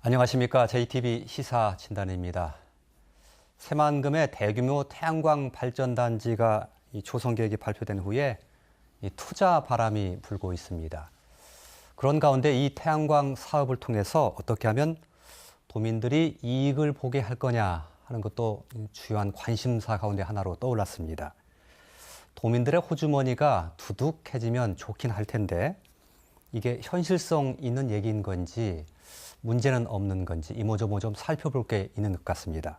안녕하십니까. JTB 시사 진단입니다. 새만금의 대규모 태양광 발전단지가 조성 계획이 발표된 후에 투자 바람이 불고 있습니다. 그런 가운데 이 태양광 사업을 통해서 어떻게 하면 도민들이 이익을 보게 할 거냐 하는 것도 주요한 관심사 가운데 하나로 떠올랐습니다. 도민들의 호주머니가 두둑해지면 좋긴 할 텐데 이게 현실성 있는 얘기인 건지 문제는 없는 건지 이모저모 좀 살펴볼 게 있는 것 같습니다.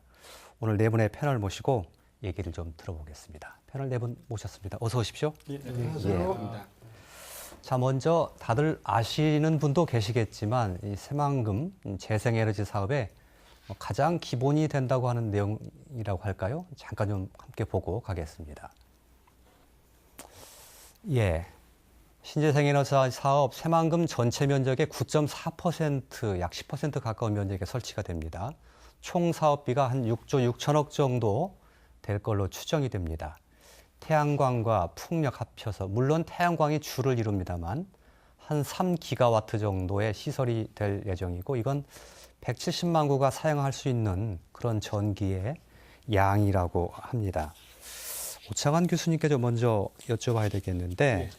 오늘 네 분의 패널 모시고 얘기를 좀 들어보겠습니다. 패널 네 분 모셨습니다. 어서 오십시오. 예, 안녕하세요. 자, 먼저 다들 아시는 분도 계시겠지만 이 새만금 재생에너지 사업의 가장 기본이 된다고 하는 내용이라고 할까요? 잠깐 좀 함께 보고 가겠습니다. 예. 신재생에너지 사업 새만금 전체 면적의 9.4%, 약 10% 가까운 면적에 설치가 됩니다. 총 사업비가 한 6조 6천억 정도 될 걸로 추정이 됩니다. 태양광과 풍력 합쳐서 물론 태양광이 주를 이룹니다만 한 3기가와트 정도의 시설이 될 예정이고 이건 170만 구가 사용할 수 있는 그런 전기의 양이라고 합니다. 오창환 교수님께 먼저 여쭤봐야 되겠는데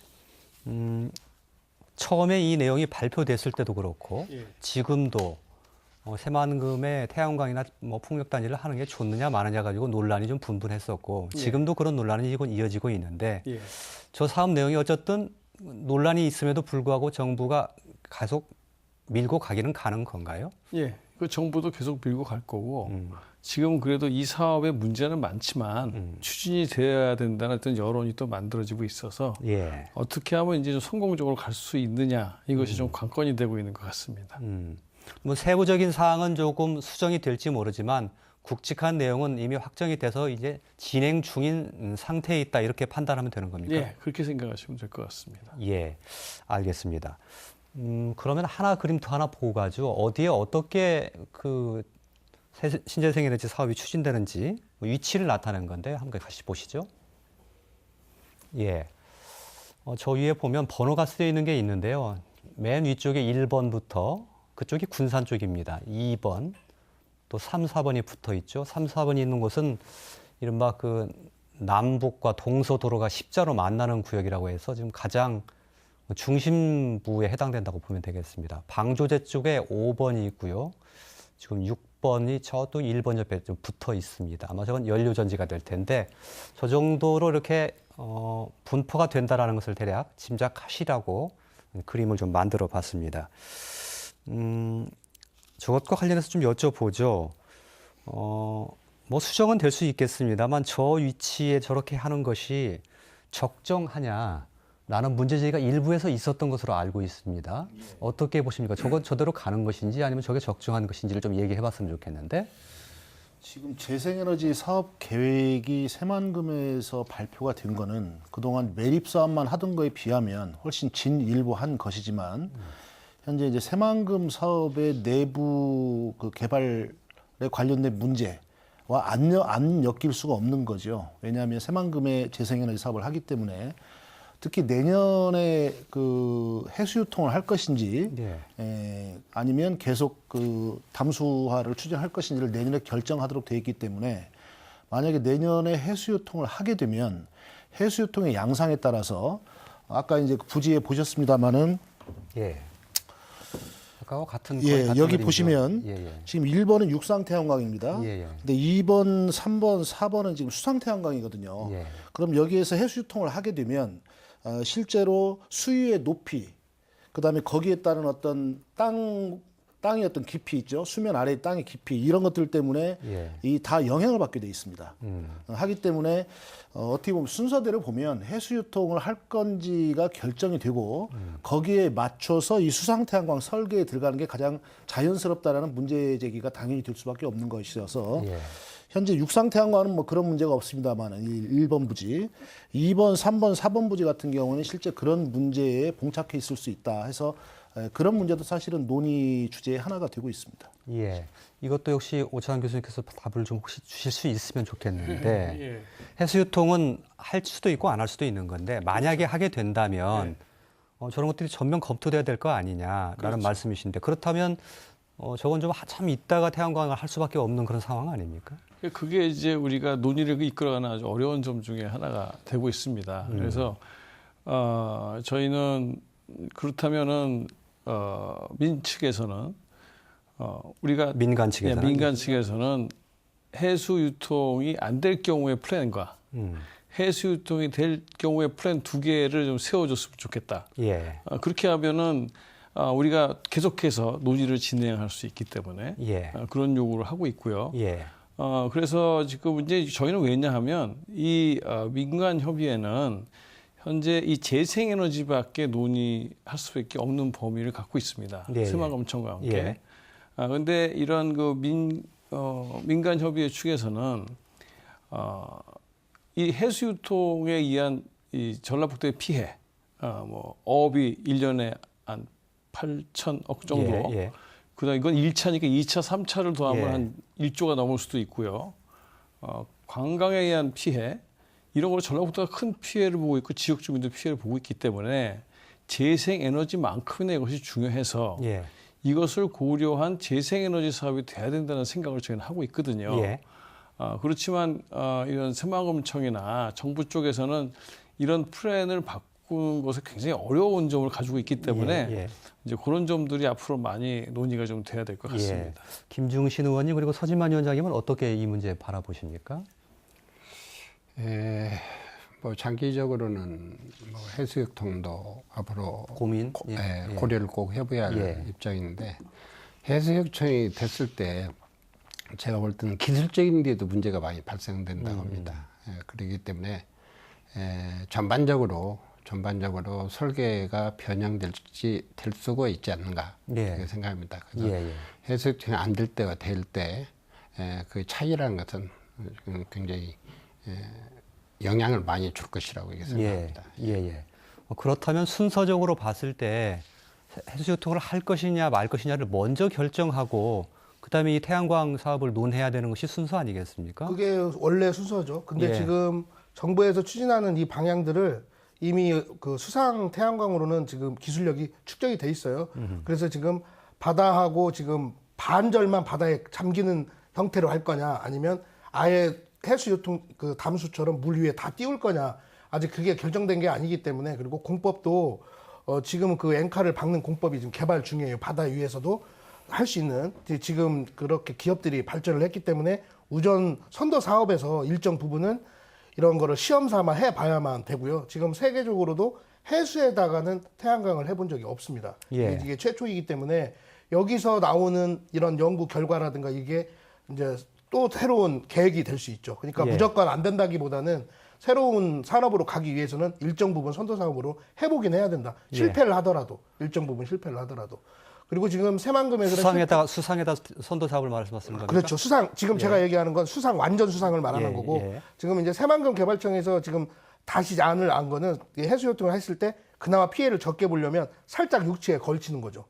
처음에 이 내용이 발표됐을 때도 그렇고 지금도 새만금의 태양광이나 풍력 단지를 하는 게 좋느냐 마느냐 가지고 논란이 좀 분분했었고 지금도 그런 논란이 이어지고 있는데 저 사업 내용이 어쨌든 논란이 있음에도 불구하고 정부가 계속 밀고 가기는 가는 건가요? 예, 그 정부도 계속 밀고 갈 거고 지금 그래도 이 사업에 문제는 많지만 추진이 돼야 된다는 어떤 여론이 또 만들어지고 있어서 어떻게 하면 이제 좀 성공적으로 갈 수 있느냐 이것이 좀 관건이 되고 있는 것 같습니다. 뭐 세부적인 사항은 조금 수정이 될지 모르지만 굵직한 내용은 이미 확정이 돼서 이제 진행 중인 상태에 있다 이렇게 판단하면 되는 겁니까? 예, 그렇게 생각하시면 될 것 같습니다. 예, 알겠습니다. 그러면 하나 그림터 하나 보고 가지고 어디에 어떻게 그 신재생에너지 사업이 추진되는지 위치를 나타낸 건데 한번 같이 보시죠. 예, 저 위에 보면 번호가 쓰여 있는 게 있는데요. 맨 위쪽에 1번부터 그쪽이 군산 쪽입니다. 2번, 또 3, 4번이 붙어 있죠. 3, 4번이 있는 곳은 이른바 그 남북과 동서도로가 십자로 만나는 구역이라고 해서 지금 가장 중심부에 해당된다고 보면 되겠습니다. 방조제 쪽에 5번이 있고요. 지금 6번이 저도 1번 옆에 좀 붙어 있습니다. 아마 저건 연료전지가 될 텐데 저 정도로 이렇게 분포가 된다는 것을 대략 짐작하시라고 그림을 좀 만들어 봤습니다. 저것과 관련해서 좀 여쭤보죠. 뭐 수정은 될 수 있겠습니다만 저 위치에 저렇게 하는 것이 적정하냐? 라는 문제제기가 일부에서 있었던 것으로 알고 있습니다. 어떻게 보십니까? 저건 저대로 가는 것인지 아니면 저게 적정한 것인지를 좀 얘기해 봤으면 좋겠는데. 지금 재생에너지 사업 계획이 새만금에서 발표가 된 거는 그동안 매립 사업만 하던 거에 비하면 훨씬 진일보한 것이지만 현재 이제 새만금 사업의 내부 그 개발에 관련된 문제와 안 엮일 수가 없는 거죠. 왜냐하면 새만금의 재생에너지 사업을 하기 때문에 특히 내년에 그 해수유통을 할 것인지 아니면 계속 그 담수화를 추진할 것인지를 내년에 결정하도록 되어 있기 때문에 만약에 내년에 해수유통을 하게 되면 해수유통의 양상에 따라서 아까 이제 부지에 보셨습니다마는 아까와 같은 여기 보시면 지금 1번은 육상태양광입니다. 근데 2번, 3번, 4번은 지금 수상태양광이거든요. 그럼 여기에서 해수유통을 하게 되면 실제로 수위의 높이, 그다음에 거기에 따른 어떤 땅의 어떤 깊이 있죠. 수면 아래의 땅의 깊이 이런 것들 때문에 이 다 영향을 받게 돼 있습니다. 하기 때문에 어떻게 보면 순서대로 보면 해수유통을 할 건지가 결정이 되고 거기에 맞춰서 이 수상태양광 설계에 들어가는 게 가장 자연스럽다라는 문제 제기가 당연히 될 수밖에 없는 것이어서 현재 육상태양광은 뭐 그런 문제가 없습니다만 1번 부지, 2번, 3번, 4번 부지 같은 경우는 실제 그런 문제에 봉착해 있을 수 있다 해서 그런 문제도 사실은 논의 주제의 하나가 되고 있습니다. 예, 이것도 역시 오창환 교수님께서 답을 좀 혹시 주실 수 있으면 좋겠는데 해수유통은 할 수도 있고 안 할 수도 있는 건데 만약에 하게 된다면 저런 것들이 전면 검토돼야 될 거 아니냐라는 말씀이신데 그렇다면 저건 좀 한참 있다가 태양광을 할 수밖에 없는 그런 상황 아닙니까? 그게 이제 우리가 논의를 이끌어가는 아주 어려운 점 중에 하나가 되고 있습니다. 그래서 저희는 그렇다면은 민 측에서는 우리가 민간 측에서는 해수 유통이 안 될 경우의 플랜과 해수 유통이 될 경우의 플랜 2개를 좀 세워줬으면 좋겠다. 예. 그렇게 하면은 우리가 계속해서 논의를 진행할 수 있기 때문에 예. 그런 요구를 하고 있고요. 예. 그래서 지금 이제 저희는 왜냐하면 이 민간 협의회는 현재 이 재생에너지밖에 논의할 수밖에 없는 범위를 갖고 있습니다. 예. 새마을금청과 함께. 예. 그런데 이런 그 민간 협의회 측에서는 이 해수 유통에 의한 이 전라북도의 피해, 뭐 어업이 1년에 한 8천억 정도. 예. 예. 그다음 이건 1차니까 2차, 3차를 더하면 예. 한 1조가 넘을 수도 있고요. 관광에 의한 피해 이런 걸 전라북도가 큰 피해를 보고 있고 지역 주민들 피해를 보고 있기 때문에 재생에너지만큼이나 이것이 중요해서 예. 이것을 고려한 재생에너지 사업이 돼야 된다는 생각을 저희는 하고 있거든요. 예. 그렇지만 이런 새마을금청이나 정부 쪽에서는 이런 플랜을 바꾸는 것에 굉장히 어려운 점을 가지고 있기 때문에 예. 이제 그런 점들이 앞으로 많이 논의가 좀 돼야 될 것 같습니다. 예. 김중신 의원님 그리고 서진만 위원장님은 어떻게 이 문제 바라보십니까? 뭐 장기적으로는 뭐 해수욕통도 앞으로 고려를 꼭 해봐야 할 입장인데 해수욕청이 됐을 때 제가 볼 때는 기술적인 데도 문제가 많이 발생된다고 합니다. 그렇기 때문에 전반적으로 설계가 변형될 수가 있지 않는가 그렇게 생각합니다. 그래서 해수욕청이 안 될 때가 될 때 그 차이라는 것은 굉장히 영향을 많이 줄 것이라고 생각합니다. 그렇다면 순서적으로 봤을 때 해수유통을 할 것이냐 말 것이냐를 먼저 결정하고 그다음에 이 태양광 사업을 논해야 되는 것이 순서 아니겠습니까? 그게 원래 순서죠. 근데 지금 정부에서 추진하는 이 방향들을 이미 그 수상 태양광으로는 지금 기술력이 축적이 돼 있어요. 그래서 지금 바다하고 지금 반절만 바다에 잠기는 형태로 할 거냐 아니면 아예 해수유통 그 담수처럼 물 위에 다 띄울 거냐 아직 그게 결정된 게 아니기 때문에 그리고 공법도 지금 그 앵카를 박는 공법이 지금 개발 중이에요. 바다 위에서도 할 수 있는 지금 그렇게 기업들이 발전을 했기 때문에 우전 선도 사업에서 일정 부분은 이런 거를 시험 삼아 해봐야만 되고요. 지금 세계적으로도 해수에다가는 태양광을 해본 적이 없습니다. 이게 최초이기 때문에 여기서 나오는 이런 연구 결과라든가 이게 이제 또 새로운 계획이 될 수 있죠. 그러니까 무조건 안 된다기보다는 새로운 산업으로 가기 위해서는 일정 부분 선도 사업으로 해보긴 해야 된다. 실패를 하더라도 일정 부분 실패를 하더라도. 그리고 지금 새만금에서 수상에다 선도 사업을 말씀하시는 겁니까? 그렇죠. 수상 지금 제가 얘기하는 건 수상 완전 수상을 말하는 거고 지금 이제 새만금 개발청에서 지금 다시 안을 안 거는 해수유통을 했을 때 그나마 피해를 적게 보려면 살짝 육지에 걸치는 거죠.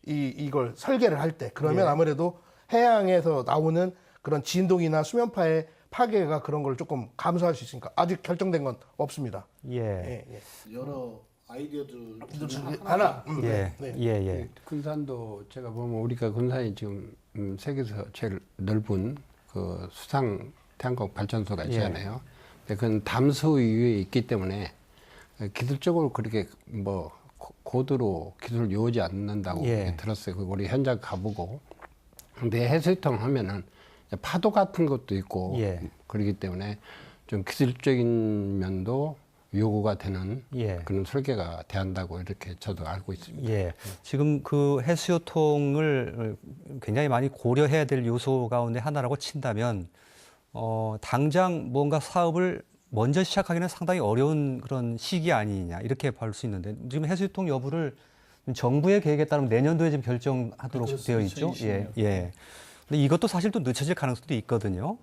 이걸 설계를 할 때 그러면 아무래도 해양에서 나오는 그런 진동이나 수면파의 파괴가 그런 걸 조금 감소할 수 있으니까 아직 결정된 건 없습니다. 여러 아이디어들 하나. 군산도 제가 보면 우리가 군산이 지금 세계에서 제일 넓은 그 수상 태양광 발전소가 있잖아요. 근데 그건 담수 위에 있기 때문에 기술적으로 그렇게 뭐 고도로 기술을 요하지 않는다고 들었어요. 우리 현장 가보고. 근데 해수유통 하면은 파도 같은 것도 있고 그렇기 때문에 좀 기술적인 면도 요구가 되는 그런 설계가 돼야 한다고 이렇게 저도 알고 있습니다. 지금 그 해수유통을 굉장히 많이 고려해야 될 요소 가운데 하나라고 친다면 당장 뭔가 사업을 먼저 시작하기는 상당히 어려운 그런 시기 아니냐 이렇게 볼 수 있는데 지금 해수유통 여부를 정부의 계획에 따르면 내년도에 지금 결정하도록 되어 있죠. 근데 이것도 사실 또 늦춰질 가능성도 있거든요.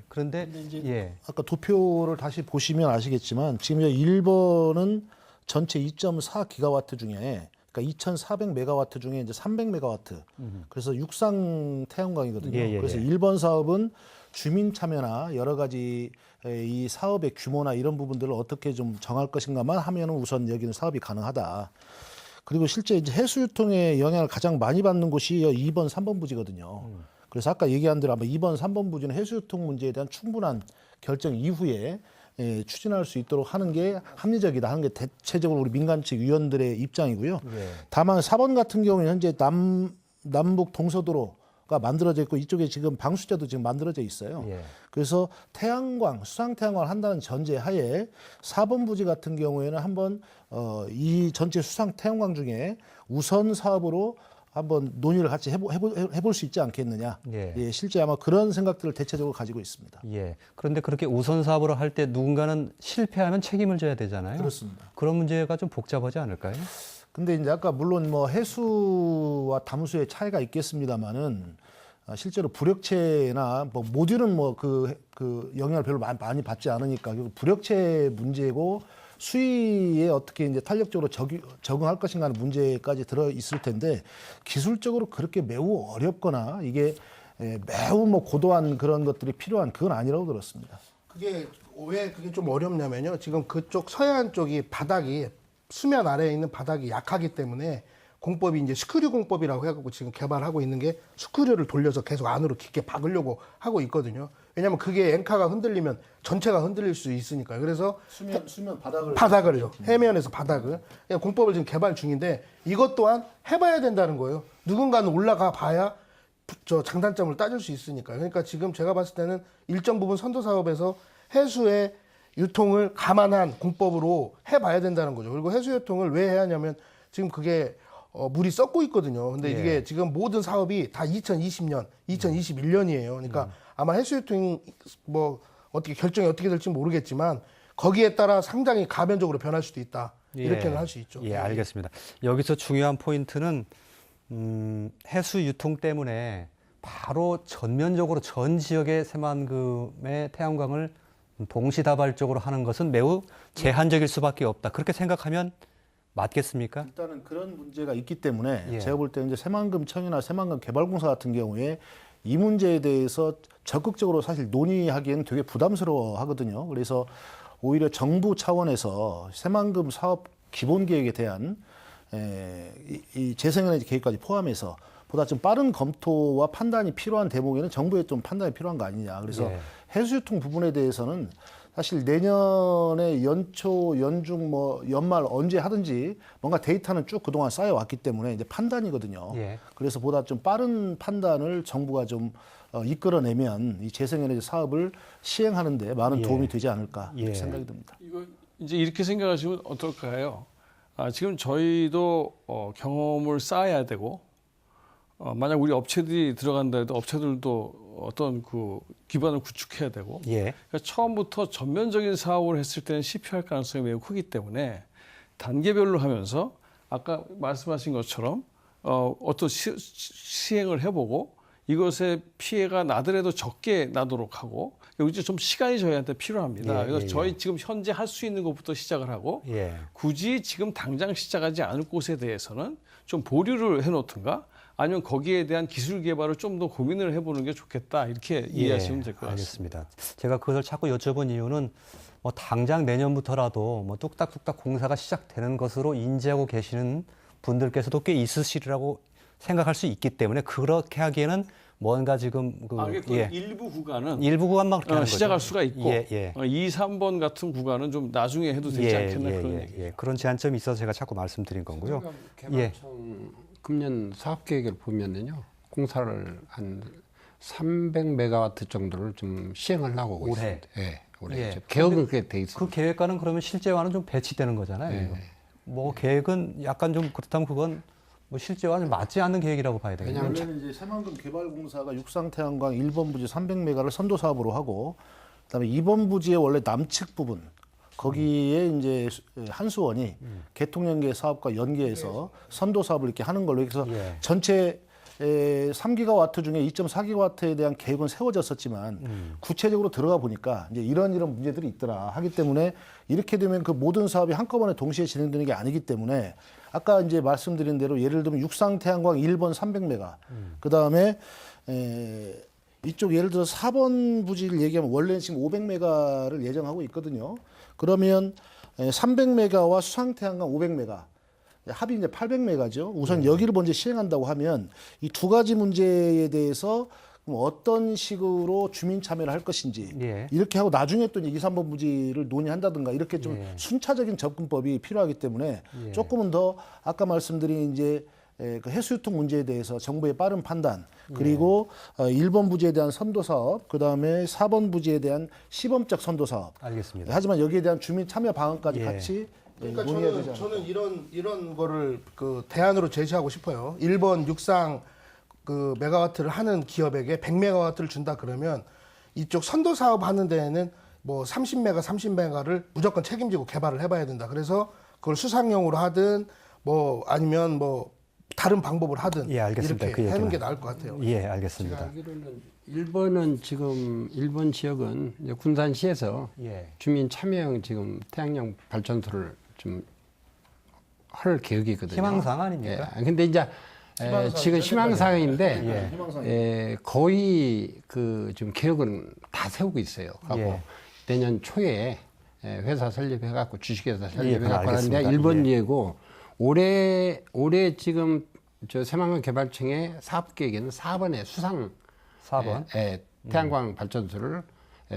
그런데 이제 아까 도표를 다시 보시면 아시겠지만 지금 1번은 전체 2.4 기가와트 중에 그러니까 2,400메가와트 중에 이제 300메가와트. 그래서 육상 태양광이거든요. 그래서 1번 사업은 주민 참여나 여러 가지 이 사업의 규모나 이런 부분들을 어떻게 좀 정할 것인가만 하면은 우선 여기는 사업이 가능하다. 그리고 실제 이제 해수 유통에 영향을 가장 많이 받는 곳이 2번, 3번 부지거든요. 그래서 아까 얘기한 대로 아마 2번, 3번 부지는 해수 유통 문제에 대한 충분한 결정 이후에 추진할 수 있도록 하는 게 합리적이다 하는 게 대체적으로 우리 민간 측 위원들의 입장이고요. 다만 4번 같은 경우는 현재 남북 동서도로가 만들어져 있고 이쪽에 지금 방수제도 지금 만들어져 있어요. 그래서 태양광, 수상 태양광을 한다는 전제 하에 4번 부지 같은 경우에는 한번 이 전체 수상 태양광 중에 우선 사업으로 한번 논의를 같이 해볼 수 있지 않겠느냐. 실제 아마 그런 생각들을 대체적으로 가지고 있습니다. 그런데 그렇게 우선 사업으로 할 때 누군가는 실패하면 책임을 져야 되잖아요. 그렇습니다. 그런 문제가 좀 복잡하지 않을까요? 근데 이제 아까 물론 뭐 해수와 담수의 차이가 있겠습니다만은 실제로 불역체나 뭐 모듈은 뭐 그 영향을 별로 많이 받지 않으니까 불역체 문제고 수위에 어떻게 이제 탄력적으로 적응할 것인가 하는 문제까지 들어 있을 텐데 기술적으로 그렇게 매우 어렵거나 이게 매우 뭐 고도한 그런 것들이 필요한 그건 아니라고 들었습니다. 그게 왜 그게 좀 어렵냐면요. 지금 그쪽 서해안 쪽이 바닥이 수면 아래에 있는 바닥이 약하기 때문에 공법이 이제 스크류 공법이라고 해갖고 지금 개발하고 있는 게 스크류를 돌려서 계속 안으로 깊게 박으려고 하고 있거든요. 왜냐하면 그게 앵카가 흔들리면 전체가 흔들릴 수 있으니까요. 그래서 수면 바닥을요. 해면에서 바닥을 공법을 지금 개발 중인데 이것 또한 해봐야 된다는 거예요. 누군가는 올라가 봐야 저 장단점을 따질 수 있으니까요. 그러니까 지금 제가 봤을 때는 일정 부분 선도 사업에서 해수의 유통을 감안한 공법으로 해봐야 된다는 거죠. 그리고 해수 유통을 왜 해야 하냐면 지금 그게 물이 썩고 있거든요. 근데 이게 지금 모든 사업이 다 2020년, 2021년이에요. 그러니까 아마 해수 유통 뭐 어떻게 결정이 어떻게 될지 모르겠지만 거기에 따라 상당히 가변적으로 변할 수도 있다. 이렇게는 할 수 있죠. 알겠습니다. 여기서 중요한 포인트는 해수 유통 때문에 바로 전면적으로 전 지역의 새만금의 태양광을 동시다발적으로 하는 것은 매우 제한적일 수밖에 없다. 그렇게 생각하면 맞겠습니까? 일단은 그런 문제가 있기 때문에 제가 볼 때 이제 새만금청이나 새만금개발공사 같은 경우에 이 문제에 대해서 적극적으로 사실 논의하기에는 되게 부담스러워 하거든요. 그래서 오히려 정부 차원에서 새만금 사업 기본 계획에 대한 이 재생에너지 계획까지 포함해서 보다 좀 빠른 검토와 판단이 필요한 대목에는 정부의 좀 판단이 필요한 거 아니냐. 그래서 해수유통 부분에 대해서는 사실 내년에 연초, 연중, 뭐 연말 언제 하든지 뭔가 데이터는 쭉 그동안 쌓여왔기 때문에 이제 판단이거든요. 그래서 보다 좀 빠른 판단을 정부가 좀 이끌어내면 이 재생에너지 사업을 시행하는데 많은 도움이 되지 않을까 이렇게 생각이 듭니다. 이거 이제 이렇게 생각하시면 어떨까요? 지금 저희도 경험을 쌓아야 되고 만약 우리 업체들이 들어간다 해도 업체들도 어떤 그 기반을 구축해야 되고 그러니까 처음부터 전면적인 사업을 했을 때는 실패할 가능성이 매우 크기 때문에 단계별로 하면서 아까 말씀하신 것처럼 어떤 시행을 해보고 이것의 피해가 나더라도 적게 나도록 하고 이제 좀 시간이 저희한테 필요합니다. 그래서 저희 지금 현재 할 수 있는 것부터 시작을 하고 굳이 지금 당장 시작하지 않을 곳에 대해서는 좀 보류를 해놓든가 아니면 거기에 대한 기술 개발을 좀 더 고민을 해보는 게 좋겠다 이렇게 이해하시면 될 것 같습니다. 알겠습니다. 제가 그것을 자꾸 여쭤본 이유는 뭐 당장 내년부터라도 뭐 뚝딱뚝딱 공사가 시작되는 것으로 인지하고 계시는 분들께서도 꽤 있으시리라고 생각할 수 있기 때문에 그렇게 하기에는 뭔가 지금 일부 구간은 일부 구간만 그렇게 하는 시작할 거죠. 수가 있고 2, 3번 같은 구간은 좀 나중에 해도 되지 않겠나 그런 얘기죠. 그런 제한점이 있어서 제가 자꾸 말씀드린 거고요. 개발청 금년 사업 계획을 보면은요 공사를 한 300메가와트 정도를 좀 시행을 하고 올해. 있습니다. 올해 계획은 그렇게 돼 있습니다. 그 계획과는 그러면 실제와는 좀 배치되는 거잖아요. 이거. 뭐 계획은 약간 좀 그렇다면 그건 뭐 실제와는 맞지 않는 계획이라고 봐야 되겠네요. 원래는 이제 새만금 개발공사가 육상태양광 1번 부지 300메가를 선도 사업으로 하고 그다음에 2번 부지의 원래 남측 부분 거기에 이제 한수원이 개통연계 사업과 연계해서 선도 사업을 이렇게 하는 걸로 해서 전체 3기가와트 중에 2.4기가와트에 대한 계획은 세워졌었지만 구체적으로 들어가 보니까 이제 이런 문제들이 있더라 하기 때문에 이렇게 되면 그 모든 사업이 한꺼번에 동시에 진행되는 게 아니기 때문에 아까 이제 말씀드린 대로 예를 들면 육상태양광 1번 300메가 그 다음에 이쪽 예를 들어 4번 부지를 얘기하면 원래 지금 500메가를 예정하고 있거든요. 그러면 300메가와 수상태양광 500메가 합이 이제 800메가죠. 우선 여기를 먼저 시행한다고 하면 이 두 가지 문제에 대해서 어떤 식으로 주민 참여를 할 것인지 이렇게 하고 나중에 또 2, 3번 부지를 논의한다든가 이렇게 좀 순차적인 접근법이 필요하기 때문에 조금은 더 아까 말씀드린 이제 그 해수유통 문제에 대해서 정부의 빠른 판단 그리고 1번 부지에 대한 선도 사업 그다음에 4번 부지에 대한 시범적 선도 사업. 알겠습니다. 하지만 여기에 대한 주민 참여 방안까지 같이 그러니까 논의해야 되지 않을까. 저는 이런 거를 그 대안으로 제시하고 싶어요. 1번 육상 그 메가와트를 하는 기업에게 100메가와트를 준다 그러면 이쪽 선도 사업 하는 데에는 뭐 30메가, 30메가를 무조건 책임지고 개발을 해봐야 된다. 그래서 그걸 수상용으로 하든 뭐 아니면 뭐 다른 방법을 하든 알겠습니다. 이렇게 그 하는 게 나을 것 같아요. 알겠습니다. 제가 알기로는 일본은 지금 일본 지역은 이제 군산시에서 주민 참여형 지금 태양력 발전소를 좀 할 계획이거든요. 희망사항 아닙니까? 근데 이제 지금 희망사항인데 거의 그 지금 계획은 다 세우고 있어요. 하고 내년 초에 회사 설립해갖고 주식회사 설립해갖고 하는데 일본 예고 올해 지금 저 새만금 개발청의 사업 계획에는 4번에 수상 4번 태양광 발전소를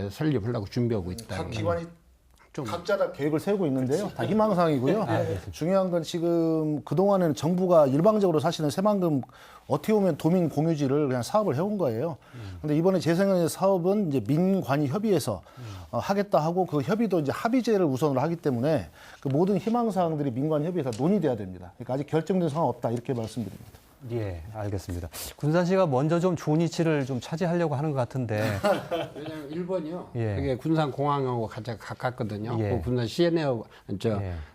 설립하려고 준비하고 있다. 각 기관이 각자 다 계획을 세우고 있는데요. 다 희망사항이고요. 중요한 건 지금 그동안에는 정부가 일방적으로 사실은 새만금 어떻게 보면 도민 공유지를 그냥 사업을 해온 거예요. 근데 이번에 재생에너지 사업은 이제 민관이 협의해서 하겠다 하고 그 협의도 이제 합의제를 우선으로 하기 때문에 그 모든 희망사항들이 민관 협의에서 논의돼야 됩니다. 그러니까 아직 결정된 상황 없다 이렇게 말씀드립니다. 알겠습니다. 군산시가 먼저 좀 좋은 위치를 좀 차지하려고 하는 것 같은데. 왜냐하면 일본이요. 이게 군산공항하고 가장 가깝거든요. 그 군산 시내하고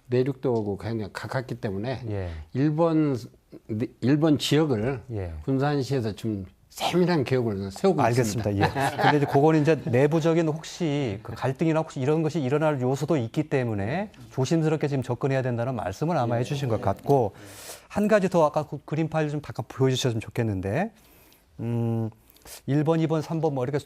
내륙도하고 굉장히 가깝기 때문에 일본 지역을 군산시에서 좀 세밀한 계획을 세우고 알겠습니다. 있습니다. 근데 이제 그거는 이제 내부적인 혹시 그 갈등이나 혹시 이런 것이 일어날 요소도 있기 때문에 조심스럽게 지금 접근해야 된다는 말씀을 아마 해주신 것 같고 한 가지 더 아까 그 그림 파일 좀 잠깐 보여주셨으면 좋겠는데 1번, 2번, 3번 뭐 이렇게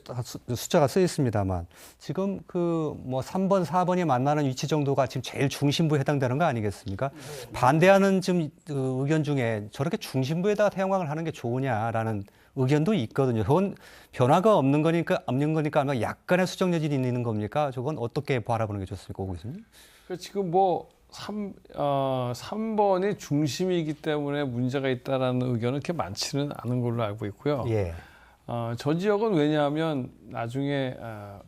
숫자가 쓰여 있습니다만 지금 그 뭐 3번, 4번이 만나는 위치 정도가 지금 제일 중심부에 해당되는 거 아니겠습니까? 반대하는 좀 의견 중에 저렇게 중심부에다가 태양광을 하는 게 좋으냐라는 의견도 있거든요. 그건 변화가 없는 거니까 아마 약간의 수정 여진이 있는 겁니까? 저건 어떻게 바라보는 게 좋습니까, 오 교수님? 지금 뭐 3번이 중심이기 때문에 문제가 있다라는 의견은 그렇게 많지는 않은 걸로 알고 있고요. 저 지역은 왜냐하면 나중에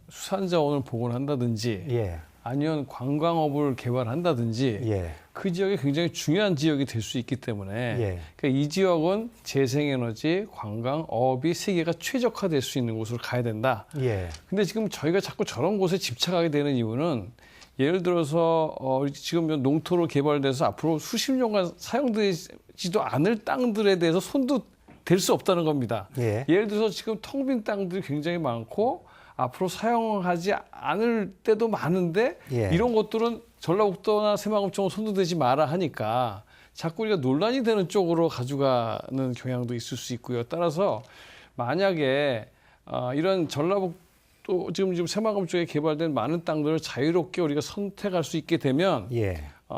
수산자원을 복원한다든지 아니면 관광업을 개발한다든지 그 지역이 굉장히 중요한 지역이 될 수 있기 때문에 그러니까 이 지역은 재생에너지, 관광업이 세계가 최적화될 수 있는 곳으로 가야 된다. 근데 지금 저희가 자꾸 저런 곳에 집착하게 되는 이유는 예를 들어서 지금 농토로 개발돼서 앞으로 수십 년간 사용되지도 않을 땅들에 대해서 손도 될 수 없다는 겁니다. 예를 들어서 지금 텅 빈 땅들이 굉장히 많고 앞으로 사용하지 않을 때도 많은데 이런 것들은 전라북도나 새만금 쪽은 손도 대지 마라 하니까 자꾸 우리가 논란이 되는 쪽으로 가져가는 경향도 있을 수 있고요. 따라서 만약에 이런 전라북도 지금 새만금 쪽에 개발된 많은 땅들을 자유롭게 우리가 선택할 수 있게 되면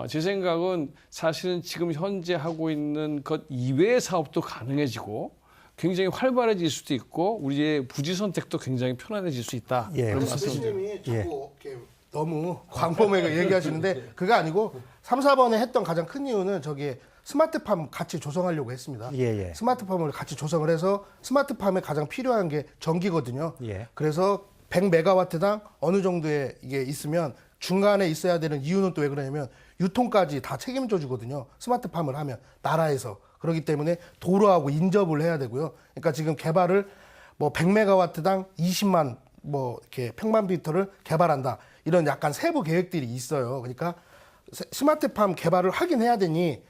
제 생각은 사실은 지금 현재 하고 있는 것 이외의 사업도 가능해지고 굉장히 활발해질 수도 있고 우리의 부지 선택도 굉장히 편안해질 수 있다. 그런 교수님이 자꾸 이렇게 너무 광범위하게 얘기하시는데 그게 아니고 3, 4번에 했던 가장 큰 이유는 저기에 스마트팜 같이 조성하려고 했습니다. 스마트팜을 같이 조성을 해서 스마트팜에 가장 필요한 게 전기거든요. 그래서 100메가와트당 어느 정도의 이게 있으면 중간에 있어야 되는 이유는 또 왜 그러냐면 유통까지 다 책임져 주거든요. 스마트팜을 하면 나라에서. 그렇기 때문에 도로하고 인접을 해야 되고요. 그러니까 지금 개발을 뭐 100메가와트당 20만 뭐 이렇게 평방미터를 개발한다. 이런 약간 세부 계획들이 있어요. 그러니까 스마트팜 개발을 하긴 해야 되니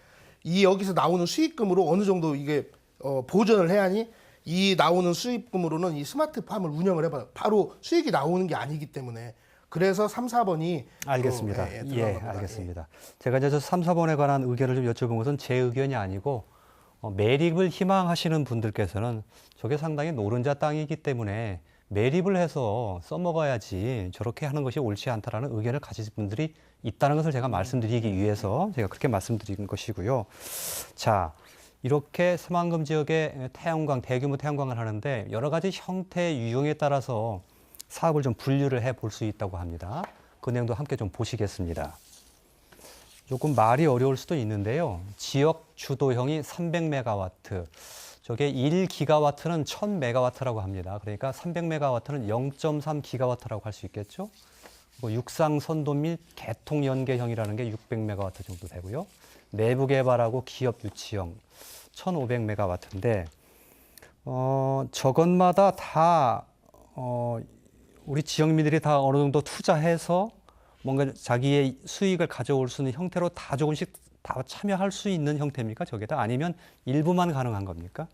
이 여기서 나오는 수익금으로 어느 정도 이게 보전을 해야 하니 이 나오는 수익금으로는 이 스마트팜을 운영을 해봐요. 바로 수익이 나오는 게 아니기 때문에. 그래서 3, 4번이 알겠습니다. 알겠습니다. 제가 이제 저 3, 4번에 관한 의견을 좀 여쭤본 것은 제 의견이 아니고 매립을 희망하시는 분들께서는 저게 상당히 노른자 땅이기 때문에 매립을 해서 써먹어야지 저렇게 하는 것이 옳지 않다라는 의견을 가지신 분들이 있다는 것을 제가 말씀드리기 위해서 제가 그렇게 말씀드린 것이고요. 자, 이렇게 새만금 지역에 태양광, 대규모 태양광을 하는데 여러 가지 형태의 유형에 따라서 사업을 좀 분류를 해볼 수 있다고 합니다. 그 내용도 함께 좀 보시겠습니다. 조금 말이 어려울 수도 있는데요. 지역 주도형이 300메가와트, 저게 1기가와트는 1000메가와트라고 합니다. 그러니까 300메가와트는 0.3기가와트라고 할 수 있겠죠. 뭐 육상 선도 및 개통 연계형이라는 게 600메가와트 정도 되고요. 내부 개발하고 기업 유치형 1500메가와트인데 저것마다 다 우리 지역민들이 다 어느 정도 투자해서 뭔가 자기의 수익을 가져올 수 있는 형태로 다 조금씩 다 참여할 수 있는 형태입니까? 저게다 아니면 일부만 가능한 겁니까?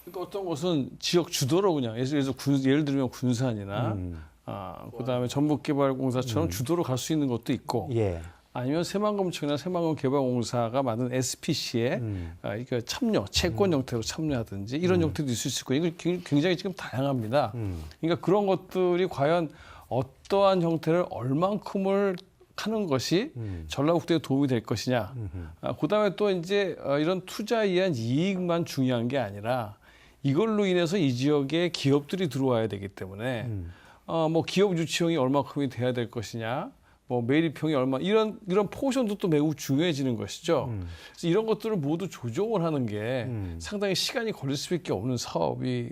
그러니까 어떤 곳은 지역 주도로 그냥 예를 들면 군산이나 그다음에 전북개발공사처럼 주도로 갈 수 있는 것도 있고 예. 아니면 새만금청이나 새만금개발공사가 만든 SPC에 그러니까 참여, 채권 형태로 참여하든지 이런 형태도 있을 수 있고 이거 굉장히 지금 다양합니다. 그러니까 그런 것들이 과연 어떠한 형태를 얼만큼을 하는 것이 전라북도에 도움이 될 것이냐. 그다음에 또 이제 이런 투자에 의한 이익만 중요한 게 아니라 이걸로 인해서 이 지역에 기업들이 들어와야 되기 때문에 뭐 기업 유치형이 얼마큼이 돼야 될 것이냐. 뭐 매립형이 얼마 이런 포션도 또 매우 중요해지는 것이죠. 그래서 이런 것들을 모두 조정을 하는 게 상당히 시간이 걸릴 수밖에 없는 사업이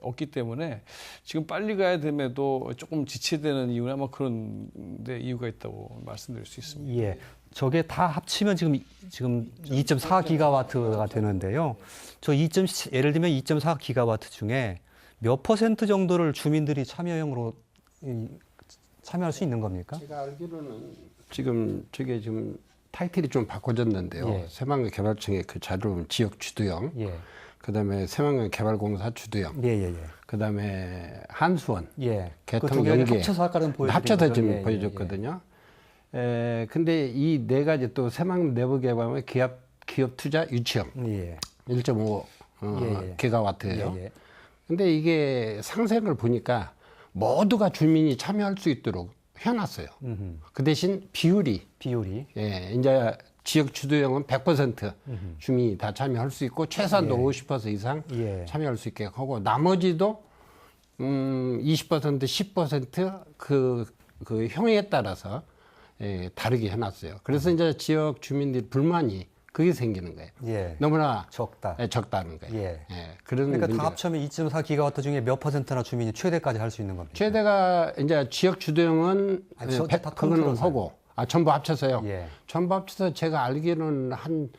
없기 때문에 지금 빨리 가야 됨에도 조금 지체되는 이유는 아마 그런 데 이유가 있다고 말씀드릴 수 있습니다. 예. 저게 다 합치면 지금 2.4기가와트가 되는데요. 예를 들면 2.4기가와트 중에 몇 퍼센트 정도를 주민들이 참여형으로 참여할 수 있는 겁니까? 제가 알기로는 지금 저게 지금 타이틀이 좀 바꿔졌는데요. 예. 새만금 개발청의 그 자료 지역 주도형, 예. 그다음에 새만금 개발공사 주도형, 예. 그다음에 한수원, 예. 개통 연계 합쳐서 아까는 합쳐서 지금 보여줬거든요. 근데 이 네 가지 또 새만금 내부 개발은 기업 투자 유치형 1.5 기가와트예요. 근데 이게 상세한 보니까 모두가 주민이 참여할 수 있도록 해놨어요. 그 대신 비율이 이제 지역 주도형은 100% 주민이 다 참여할 수 있고 최소한도 50% 이상 참여할 수 있게 하고 나머지도 20% 10% 그 형에 따라서 다르게 해놨어요. 그래서 이제 지역 주민들 불만이 그게 생기는 거예요. 너무나 적다는 거예요. 그런 그러니까 문제가. 다 합치면 2.4기가와트 중에 몇 퍼센트나 주민이 최대까지 할 수 있는 겁니까? 최대가 이제 지역 주도형은 그거는 하고 전부 합쳐서요. 전부 합쳐서 제가 알기로는 한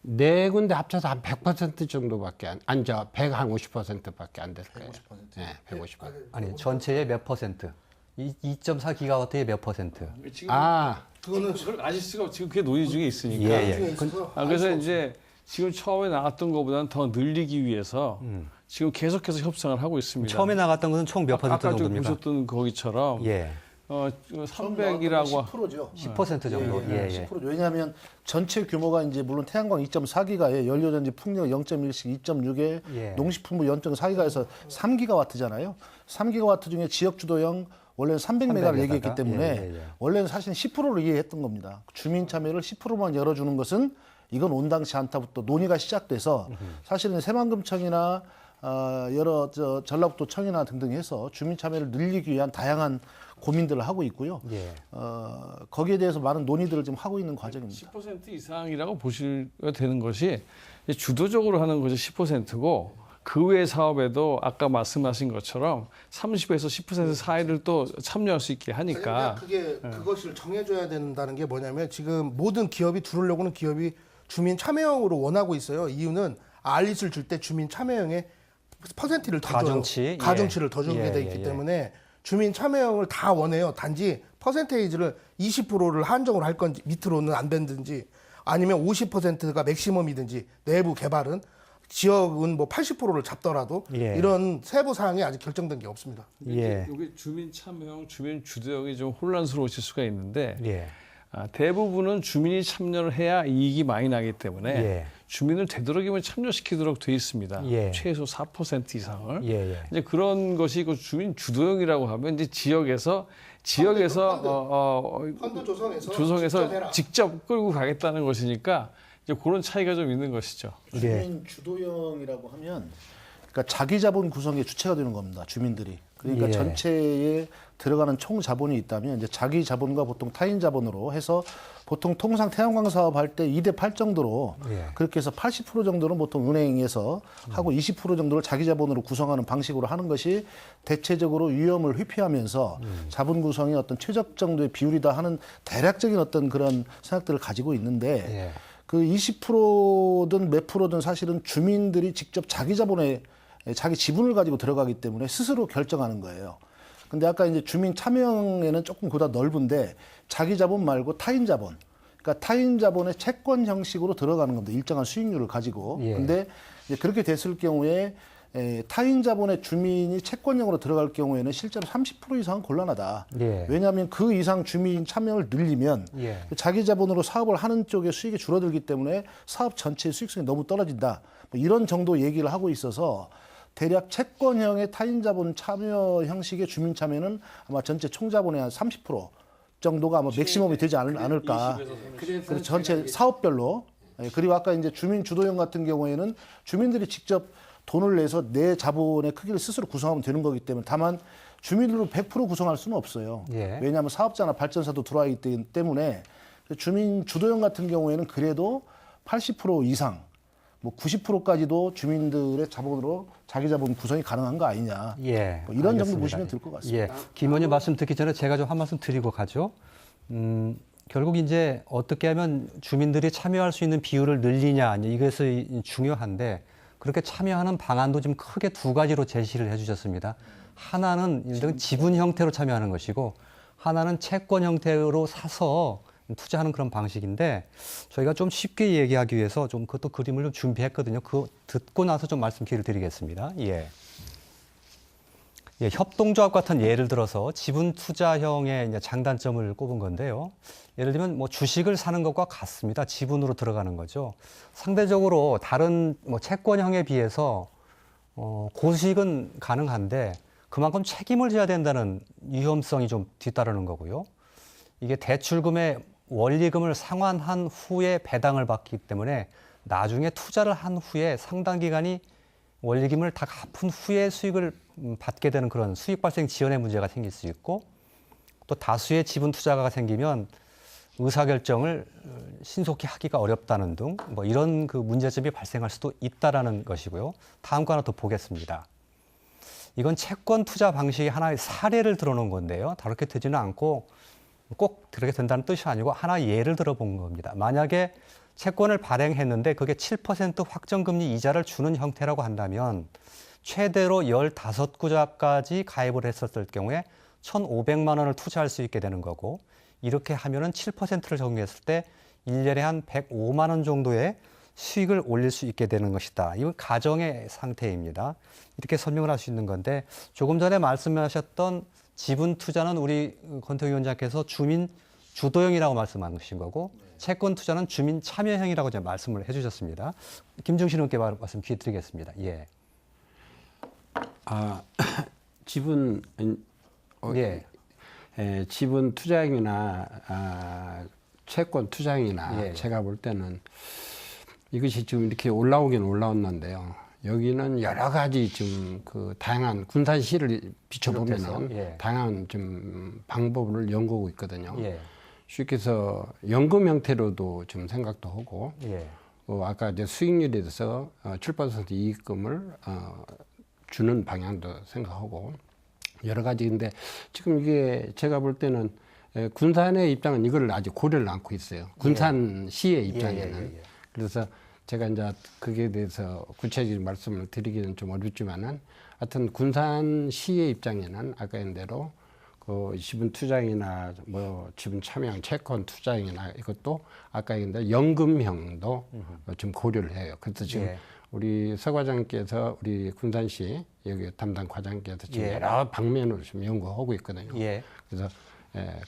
네 군데 합쳐서 한 100% 정도밖에 한 150%밖에 안 될 거예요. 150%. 아니 전체의 몇 퍼센트? 2.4기가와트의 몇 퍼센트? 그거는 아실 수가 지금 그게 논의 중에 있으니까. 그래서 이제 지금 처음에 나왔던 것보다는 더 늘리기 위해서 지금 계속해서 협상을 하고 있습니다. 처음에 나갔던 것은 총 몇 퍼센트 아까 정도입니까? 보셨던 거기처럼 300이라고 10%죠. 10% 정도. 10%. 왜냐하면 전체 규모가 이제 물론 태양광 2.4기가에 연료전지 풍력 0.1씩 2.6에 농식품부 0.4기가에서 3기가와트잖아요. 3기가와트 중에 지역 주도형 원래는 300메가를 얘기했기 때문에 원래는 사실 10%를 이해했던 겁니다. 주민 참여를 10%만 열어주는 것은 이건 온당치 않다부터 논의가 시작돼서 사실은 새만금청이나 여러 전라북도청이나 등등 해서 주민 참여를 늘리기 위한 다양한 고민들을 하고 있고요. 거기에 대해서 많은 논의들을 지금 하고 있는 과정입니다. 10% 이상이라고 보시면 되는 것이 주도적으로 하는 것이 10%고 그 외 사업에도 아까 말씀하신 것처럼 30에서 10% 사이를 또 참여할 수 있게 하니까. 그것을 정해줘야 된다는 게 뭐냐면 지금 모든 기업이 들어오려고는 기업이 주민 참여형으로 원하고 있어요. 이유는 알리스를 줄 때 주민 참여형의 퍼센티를 더 줘요. 가중치를 더 주게 돼 있기 때문에 주민 참여형을 다 원해요. 단지 퍼센테이지를 20%를 한정을 할 건지 밑으로는 안 된든지 아니면 50%가 맥시멈이든지 내부 개발은 지역은 뭐 80%를 잡더라도 이런 세부 사항이 아직 결정된 게 없습니다. 이게 주민 참여형, 주민 주도형이 좀 혼란스러우실 수가 있는데 대부분은 주민이 참여를 해야 이익이 많이 나기 때문에 주민을 되도록이면 참여시키도록 돼 있습니다. 예. 최소 4% 이상을. 예, 예. 이제 그런 것이 그 주민 주도형이라고 하면 이제 지역에서 펀드 조성해서 직접 끌고 가겠다는 것이니까 이제 그런 차이가 좀 있는 것이죠. 주민 주도형이라고 하면 그러니까 자기 자본 구성의 주체가 되는 겁니다. 주민들이. 그러니까 예. 전체에 들어가는 총 자본이 있다면 이제 자기 자본과 보통 타인 자본으로 해서 보통 통상 태양광 사업 할 때 2대 8 정도로 예. 그렇게 해서 80% 정도는 보통 은행에서 하고 20% 정도를 자기 자본으로 구성하는 방식으로 하는 것이 대체적으로 위험을 회피하면서 자본 구성의 어떤 최적 정도의 비율이다 하는 대략적인 어떤 그런 생각들을 가지고 있는데 예. 그 20%든 몇 프로든 사실은 주민들이 직접 자기 자본에 자기 지분을 가지고 들어가기 때문에 스스로 결정하는 거예요. 근데 아까 이제 주민 참여형에는 조금 보다 넓은데 자기 자본 말고 타인 자본. 그러니까 타인 자본의 채권 형식으로 들어가는 겁니다. 일정한 수익률을 가지고. 예. 근데 이제 그렇게 됐을 경우에 타인 자본의 주민이 채권형으로 들어갈 경우에는 실제로 30% 이상은 곤란하다. 예. 왜냐하면 그 이상 주민 참여를 늘리면 예. 자기 자본으로 사업을 하는 쪽의 수익이 줄어들기 때문에 사업 전체의 수익성이 너무 떨어진다. 뭐 이런 정도 얘기를 하고 있어서 대략 채권형의 타인 자본 참여 형식의 주민 참여는 아마 전체 총 자본의 한 30% 정도가 아마 맥시멈이 되지 않을까. 그래서 전체 사업별로. 그리고 아까 이제 주민 주도형 같은 경우에는 주민들이 직접 돈을 내서 내 자본의 크기를 스스로 구성하면 되는 거기 때문에 다만 주민들로 100% 구성할 수는 없어요. 예. 왜냐하면 사업자나 발전사도 들어와 있기 때문에 주민 주도형 같은 경우에는 그래도 80% 이상 뭐 90%까지도 주민들의 자본으로 자기 자본 구성이 가능한 거 아니냐. 예, 뭐 이런 정도 알겠습니다. 보시면 될 것 같습니다. 예, 김 의원님 말씀 듣기 전에 제가 좀 한 말씀 드리고 가죠. 결국 이제 어떻게 하면 주민들이 참여할 수 있는 비율을 늘리냐 이것이 중요한데 그렇게 참여하는 방안도 좀 크게 두 가지로 제시를 해주셨습니다. 하나는 일단 지분 형태로 참여하는 것이고 하나는 채권 형태로 사서 투자하는 그런 방식인데 저희가 좀 쉽게 얘기하기 위해서 좀 그것도 그림을 좀 준비했거든요. 그거 듣고 나서 좀 말씀 기회를 드리겠습니다. 예. 예, 협동조합 같은 예를 들어서 지분 투자형의 이제 장단점을 꼽은 건데요. 예를 들면 뭐 주식을 사는 것과 같습니다. 지분으로 들어가는 거죠. 상대적으로 다른 뭐 채권형에 비해서 고수익은 가능한데 그만큼 책임을 져야 된다는 위험성이 좀 뒤따르는 거고요. 이게 대출금의 원리금을 상환한 후에 배당을 받기 때문에 나중에 투자를 한 후에 상당 기간이 원리금을 다 갚은 후에 수익을 받게 되는 그런 수익 발생 지연의 문제가 생길 수 있고 또 다수의 지분 투자가 생기면 의사결정을 신속히 하기가 어렵다는 등 뭐 이런 그 문제점이 발생할 수도 있다라는 것이고요. 다음 거 하나 더 보겠습니다. 이건 채권 투자 방식의 하나의 사례를 들어놓은 건데요. 다르게 되지는 않고 꼭 그렇게 된다는 뜻이 아니고 하나 예를 들어본 겁니다. 만약에 채권을 발행했는데 그게 7% 확정금리 이자를 주는 형태라고 한다면 최대로 15구자까지 가입을 했었을 경우에 1,500만 원을 투자할 수 있게 되는 거고 이렇게 하면은 7%를 적용했을 때 1년에 한 105만 원 정도의 수익을 올릴 수 있게 되는 것이다. 이건 가정의 상태입니다. 이렇게 설명을 할 수 있는 건데 조금 전에 말씀하셨던 지분 투자는 우리 권태우 위원장께서 주민 주도형이라고 말씀하신 거고 채권 투자는 주민 참여형이라고 이제 말씀을 해주셨습니다. 김중신 의원께 말씀 기회 드리겠습니다. 예. 지분 예. 지분 투자형이나 채권 투자형이나 예. 제가 볼 때는 이것이 지금 이렇게 올라오긴 올라왔는데요. 여기는 여러 가지 좀 그 다양한 군산시를 비춰보면은 예. 다양한 좀 방법을 연구하고 있거든요. 예. 쉽게 해서 연금 형태로도 좀 생각도 하고, 예. 아까 이제 수익률에 대해서 7% 이익금을 주는 방향도 생각하고 여러 가지인데 지금 이게 제가 볼 때는 군산의 입장은 이걸 아직 고려를 않고 있어요. 군산시의 입장에는. 그래서 제가 이제 그게 대해서 구체적인 말씀을 드리기는 좀 어렵지만은 하여튼 군산시의 입장에는 아까 했던 대로 그 지분 투자형이나 뭐 지분 참여형 채권 투자형이나 이것도 아까 했던 대로 연금형도 좀 고려를 해요. 그래서 지금 우리 서 과장께서 우리 군산시 여기 담당 과장께서 지금 여러 방면으로 지금 연구하고 있거든요. 그래서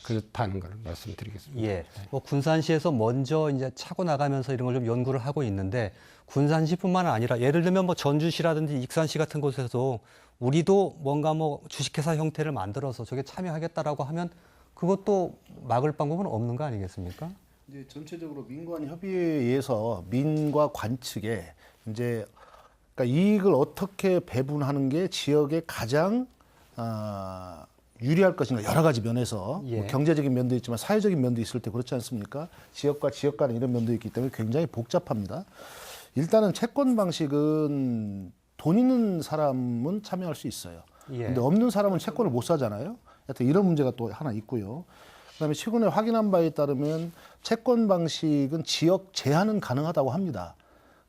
그렇다는 걸 말씀드리겠습니다. 예. 뭐 군산시에서 먼저 이제 차고 나가면서 이런 걸 좀 연구를 하고 있는데 군산시뿐만 아니라 예를 들면 뭐 전주시라든지 익산시 같은 곳에서 우리도 뭔가 뭐 주식회사 형태를 만들어서 저게 참여하겠다라고 하면 그것도 막을 방법은 없는 거 아니겠습니까? 이제 전체적으로 민관 협의회에 의해서 민과 관 측에 이제 그러니까 이익을 어떻게 배분하는 게 지역에 가장 유리할 것인가 여러 가지 면에서 예. 뭐 경제적인 면도 있지만 사회적인 면도 있을 때 그렇지 않습니까? 지역과 지역 간에 이런 면도 있기 때문에 굉장히 복잡합니다. 일단은 채권 방식은 돈 있는 사람은 참여할 수 있어요. 예. 근데 없는 사람은 채권을 못 사잖아요. 하여튼 이런 문제가 또 하나 있고요. 그다음에 최근에 확인한 바에 따르면 채권 방식은 지역 제한은 가능하다고 합니다.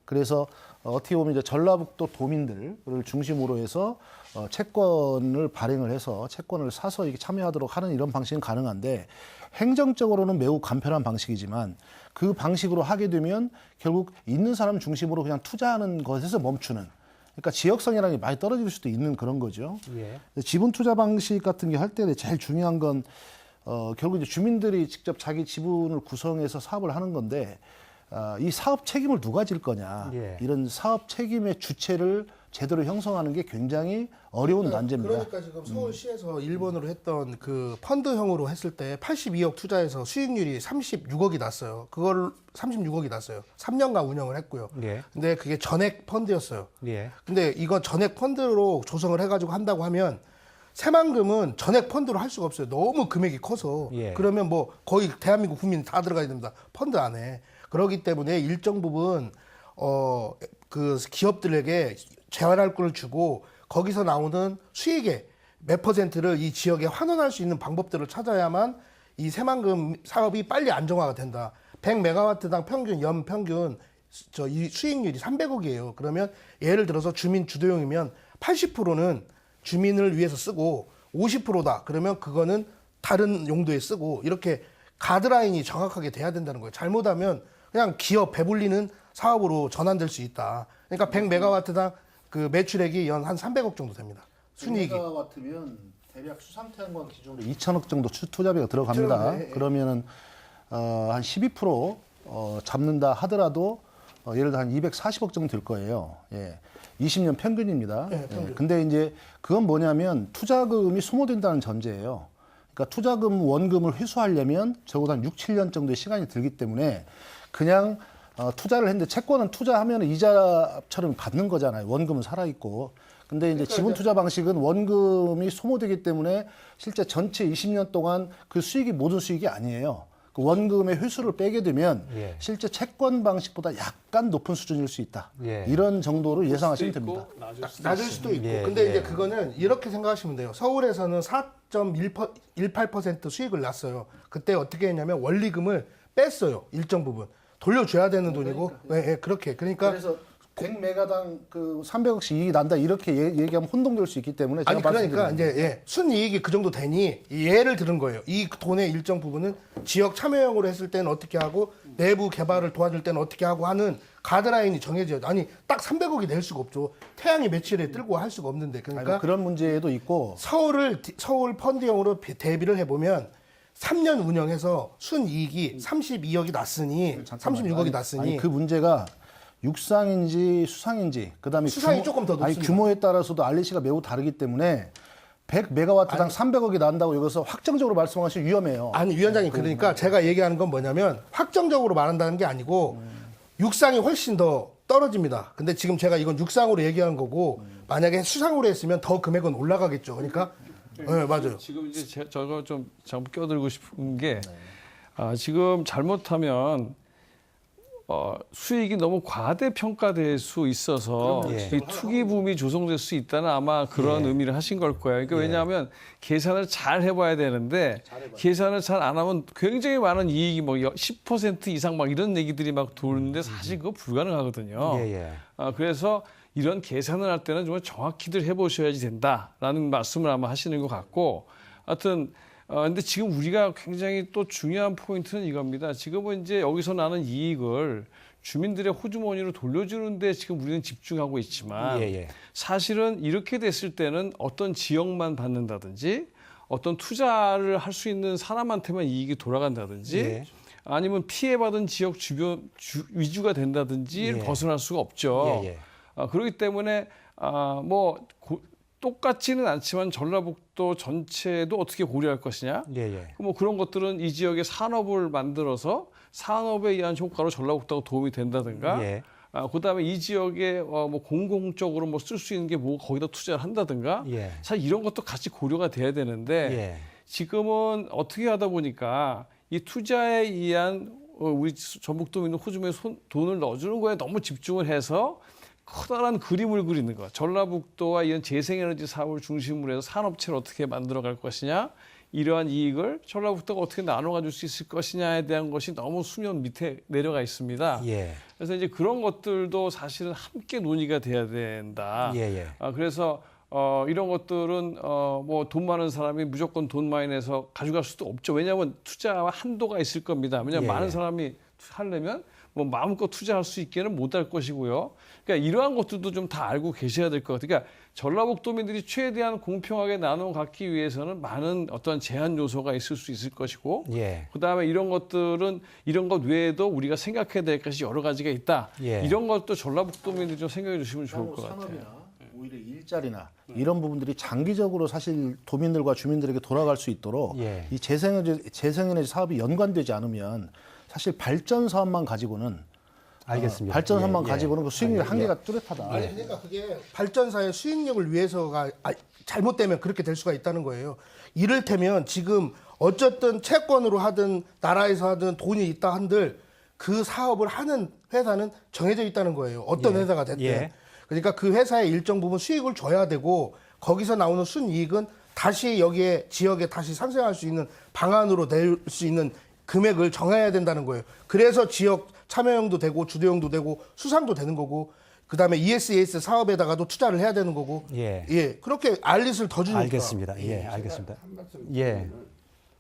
그래서 어떻게 보면 이제 전라북도 도민들을 중심으로 해서 채권을 발행을 해서 채권을 사서 이렇게 참여하도록 하는 이런 방식은 가능한데 행정적으로는 매우 간편한 방식이지만 그 방식으로 하게 되면 결국 있는 사람 중심으로 그냥 투자하는 것에서 멈추는 그러니까 지역성이라는 게 많이 떨어질 수도 있는 그런 거죠. 예. 지분 투자 방식 같은 게 할 때 제일 중요한 건 결국 이제 주민들이 직접 자기 지분을 구성해서 사업을 하는 건데 이 사업 책임을 누가 질 거냐 예. 이런 사업 책임의 주체를 제대로 형성하는 게 굉장히 어려운 난제입니다. 그러니까 지금 서울시에서 일본으로 했던 그 펀드형으로 했을 때 82억 투자해서 수익률이 36억이 났어요. 그걸 36억이 났어요. 3년간 운영을 했고요. 예. 근데 그게 전액 펀드였어요. 예. 근데 이건 전액 펀드로 조성을 해가지고 한다고 하면 새만금은 전액 펀드로 할 수가 없어요. 너무 금액이 커서. 예. 그러면 뭐 거의 대한민국 국민 다 들어가야 됩니다. 펀드 안에. 그렇기 때문에 일정 부분 그 기업들에게 재활할부를 주고 거기서 나오는 수익의 몇 %를 이 지역에 환원할 수 있는 방법들을 찾아야만 이 새만금 사업이 빨리 안정화가 된다. 100메가와트당 평균 연평균 이 수익률이 300억이에요. 그러면 예를 들어서 주민 주도용이면 80%는 주민을 위해서 쓰고 50%다. 그러면 그거는 다른 용도에 쓰고 이렇게 가드라인이 정확하게 돼야 된다는 거예요. 잘못하면 그냥 기업 배불리는 사업으로 전환될 수 있다. 그러니까 100메가와트당 그 매출액이 연 한 300억 정도 됩니다. 순이익이. 100메가와트면 대략 수상태양광 기준으로 2천억 정도 투자비가 들어갑니다. 네. 그러면은 한 12% 잡는다 하더라도 예를 들어 한 240억 정도 될 거예요. 예. 20년 평균입니다. 네, 평균. 예. 근데 이제 그건 뭐냐면 투자금이 소모된다는 전제예요. 그러니까 투자금 원금을 회수하려면 적어도 한 6, 7년 정도의 시간이 들기 때문에 그냥 투자를 했는데 채권은 투자하면 이자처럼 받는 거잖아요. 원금은 살아있고. 근데 이제 지분 투자 방식은 원금이 소모되기 때문에 실제 전체 20년 동안 그 수익이 모든 수익이 아니에요. 그 원금의 회수를 빼게 되면 예. 실제 채권 방식보다 약간 높은 수준일 수 있다. 예. 이런 정도로 예상하시면 됩니다. 낮을 수도 있고. 예, 근데 예. 이제 그거는 이렇게 생각하시면 돼요. 서울에서는 4.18% 수익을 났어요. 그때 어떻게 했냐면 원리금을 뺐어요. 일정 부분. 돌려줘야 되는 돈이고. 네, 그렇게. 그러니까 그래서 100메가당 그 300억씩 이익이 난다 이렇게 얘기하면 혼동될 수 있기 때문에 제가 아니 그러니까 말씀드리는 이제 순이익이 그 정도 되니 예를 들은 거예요. 이 돈의 일정 부분은 지역 참여형으로 했을 때는 어떻게 하고 내부 개발을 도와줄 때는 어떻게 하고 하는 가드라인이 정해져요. 아니 딱 300억이 낼 수가 없죠. 태양이 며칠에 뜨고 할 수가 없는데 그러니까 아니, 그런 문제도 있고 서울 펀드형으로 대비를 해보면 3년 운영해서 순이익이 32억이 났으니 36억이 났으니 아니, 그 문제가 육상인지 수상인지 그다음에 수상이 조금 더 높습니다. 규모에 따라서도 REC가 매우 다르기 때문에 100메가와트당 300억이 난다고 여기서 확정적으로 말씀하시면 위험해요. 아니 위원장님 그러니까 제가 얘기하는 건 뭐냐면 확정적으로 말한다는 게 아니고 육상이 훨씬 더 떨어집니다. 근데 지금 제가 이건 육상으로 얘기하는 거고 만약에 수상으로 했으면 더 금액은 올라가겠죠. 그러니까 네, 맞아요. 지금 이제 저거 좀 잠깐 껴들고 싶은 게 지금 잘못하면 수익이 너무 과대평가될 수 있어서 이 투기 붐이 조성될 수 있다는 아마 그런 의미를 하신 걸 거예요. 그러니까 왜냐하면 계산을 잘 해봐야 되는데 계산을 잘 안 하면 굉장히 많은 이익이 뭐 10% 이상 막 이런 얘기들이 막 도는데 사실 그거 불가능하거든요. 예. 그래서 이런 계산을 할 때는 정말 정확히들 해보셔야지 된다라는 말씀을 아마 하시는 것 같고 하여튼 근데 지금 우리가 굉장히 또 중요한 포인트는 이겁니다. 지금은 이제 여기서 나는 이익을 주민들의 호주머니로 돌려주는데 지금 우리는 집중하고 있지만 사실은 이렇게 됐을 때는 어떤 지역만 받는다든지 어떤 투자를 할 수 있는 사람한테만 이익이 돌아간다든지 예. 아니면 피해받은 지역 주변 위주가 된다든지 예. 벗어날 수가 없죠. 예, 예. 그렇기 때문에 똑같지는 않지만 전라북도 전체도 어떻게 고려할 것이냐. 예, 예. 뭐 그런 것들은 이 지역의 산업을 만들어서 산업에 의한 효과로 전라북도가 도움이 된다든가. 예. 그다음에 이 지역에 뭐 공공적으로 뭐 쓸 수 있는 게 뭐 거기다 투자를 한다든가. 예. 사실 이런 것도 같이 고려가 돼야 되는데 예. 지금은 어떻게 하다 보니까 이 투자에 의한 우리 전북도민은 호주머니에 돈을 넣어주는 거에 너무 집중을 해서 커다란 그림을 그리는 것. 전라북도와 이런 재생에너지 사업을 중심으로 해서 산업체를 어떻게 만들어갈 것이냐. 이러한 이익을 전라북도가 어떻게 나눠 가질 수 있을 것이냐에 대한 것이 너무 수면 밑에 내려가 있습니다. 예. 그래서 이제 그런 것들도 사실은 함께 논의가 돼야 된다. 예, 예. 그래서 이런 것들은 뭐 돈 많은 사람이 무조건 돈 많이 내서 가져갈 수도 없죠. 왜냐하면 투자와 한도가 있을 겁니다. 왜냐하면 예. 많은 사람이 하려면 뭐 마음껏 투자할 수 있게는 못할 것이고요. 그러니까 이러한 것들도 좀 다 알고 계셔야 될 것 같아요. 그러니까 전라북도민들이 최대한 공평하게 나눠 갖기 위해서는 많은 어떤 제한 요소가 있을 수 있을 것이고, 예. 그다음에 이런 것들은 이런 것 외에도 우리가 생각해야 될 것이 여러 가지가 있다. 예. 이런 것도 전라북도민들이 좀 생각해 주시면 좋을 것 같아요. 산업이나 오히려 일자리나 이런 부분들이 장기적으로 사실 도민들과 주민들에게 돌아갈 수 있도록 예. 이 재생에너지 사업이 연관되지 않으면 사실 발전 사업만 가지고는 알겠습니다. 발전 사업만 예, 예. 가지고는 그 수익률 한계가 뚜렷하다. 아니 그러니까 그게 발전사의 수익력을 위해서가 잘못되면 그렇게 될 수가 있다는 거예요. 이를테면 지금 어쨌든 채권으로 하든 나라에서 하든 돈이 있다 한들 그 사업을 하는 회사는 정해져 있다는 거예요. 어떤 예. 회사가 됐든. 예. 그러니까 그 회사에 일정 부분 수익을 줘야 되고 거기서 나오는 순이익은 다시 여기에 지역에 다시 상생할 수 있는 방안으로 낼 수 있는 금액을 정해야 된다는 거예요. 그래서 지역 참여형도 되고 주도형도 되고 수상도 되는 거고 그다음에 ESS 사업에다가도 투자를 해야 되는 거고 예. 그렇게 알릿을 더 주니까 알겠습니다. 예, 알겠습니다. 한 말씀 예. 드리면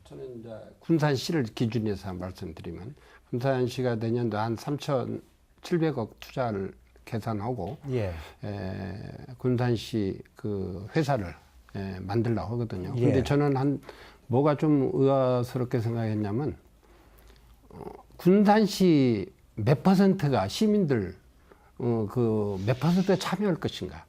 저는 이제 군산시를 기준해서 한 말씀드리면 군산시가 내년도 한 3,700억 투자를 계산하고 예. 군산시 그 회사를 만들려고 하거든요. 예. 근데 저는 뭐가 좀 의아스럽게 생각했냐면 군산시 몇 퍼센트가 시민들 그 몇 퍼센트에 참여할 것인가.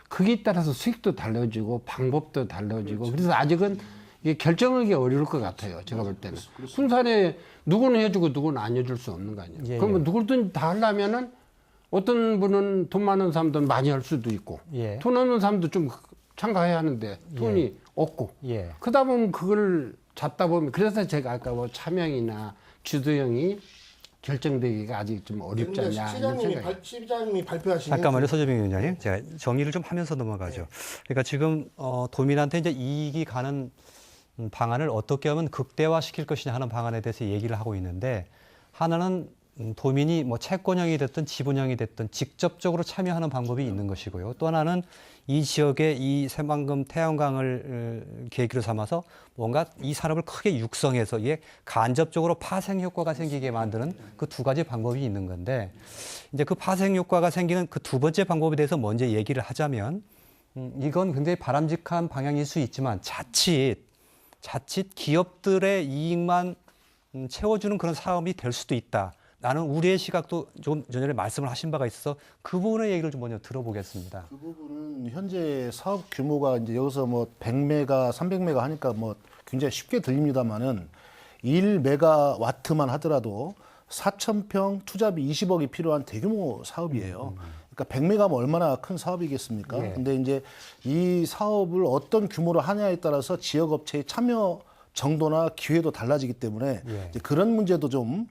거기에 따라서 수익도 달라지고 방법도 달라지고 그래서 아직은 이게 결정하기 어려울 것 같아요. 제가 볼 때는. 군산에 누구는 해주고 누구는 안 해줄 수 없는 거 아니에요. 예, 그러면 누구든 다 하려면은 어떤 분은 돈 많은 사람들은 많이 할 수도 있고 예. 돈 없는 사람도 좀 참가해야 하는데 돈이 없고 예. 그러다 보면 그걸 잡다 보면 그래서 제가 아까 뭐 참여형이나 주도형이 결정되기가 아직 좀 어렵지 않냐 이런 생각이. 시장님이 발표하신 잠깐만요, 서재병 위원장님. 제가 정리를 좀 하면서 넘어가죠. 그러니까 지금 도민한테 이제 이익이 가는 방안을 어떻게 하면 극대화시킬 것이냐 하는 방안에 대해서 얘기를 하고 있는데 하나는 도민이 뭐 채권형이 됐든 지분형이 됐든 직접적으로 참여하는 방법이 있는 것이고요. 또 하나는 이 지역의 이 새만금 태양광을 계기로 삼아서 뭔가 이 산업을 크게 육성해서 이게 간접적으로 파생 효과가 생기게 만드는 그 두 가지 방법이 있는 건데 이제 그 파생 효과가 생기는 그 두 번째 방법에 대해서 먼저 얘기를 하자면 이건 굉장히 바람직한 방향일 수 있지만 자칫 기업들의 이익만 채워주는 그런 사업이 될 수도 있다. 나는 우리의 시각도 좀 전에 말씀을 하신 바가 있어서 그 부분의 얘기를 좀 먼저 들어보겠습니다. 그 부분은 현재 사업 규모가 이제 여기서 뭐 100메가, 300메가 하니까 뭐 굉장히 쉽게 들립니다만은 1메가와트만 하더라도 4,000평 투자비 20억이 필요한 대규모 사업이에요. 그러니까 100메가면 얼마나 큰 사업이겠습니까? 예. 근데 이제 이 사업을 어떤 규모로 하냐에 따라서 지역 업체의 참여 정도나 기회도 달라지기 때문에 예. 이제 그런 문제도 좀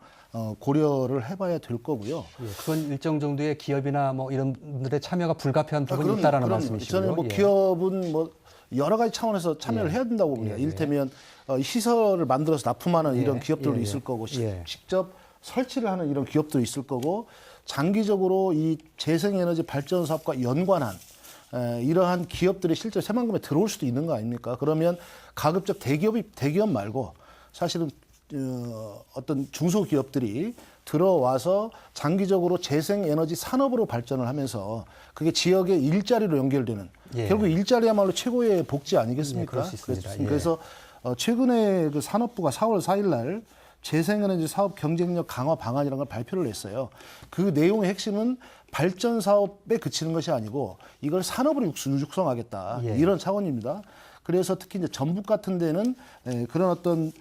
고려를 해봐야 될 거고요. 예, 그건 일정 정도의 기업이나 뭐 이런 분들의 참여가 불가피한 부분이 있다라는 말씀이시고요. 저는 뭐 예. 기업은 뭐 여러 가지 차원에서 참여를 해야 된다고 봅니다. 이를테면 시설을 만들어서 납품하는 이런 기업들도 있을 거고 직접 설치를 하는 이런 기업도 있을 거고 장기적으로 이 재생에너지 발전 사업과 연관한 이러한 기업들이 실제 새만금에 들어올 수도 있는 거 아닙니까? 그러면 가급적 대기업 말고 사실은 어떤 중소기업들이 들어와서 장기적으로 재생에너지 산업으로 발전을 하면서 그게 지역의 일자리로 연결되는 결국 일자리야말로 최고의 복지 아니겠습니까? 그럴 수 있습니다. 그래서 최근에 그 산업부가 4월 4일 날 재생에너지 사업 경쟁력 강화 방안이라는 걸 발표를 했어요. 그 내용의 핵심은 발전 사업에 그치는 것이 아니고 이걸 산업으로 육성하겠다. 이런 차원입니다. 그래서 특히 이제 전북 같은 데는 그런 어떤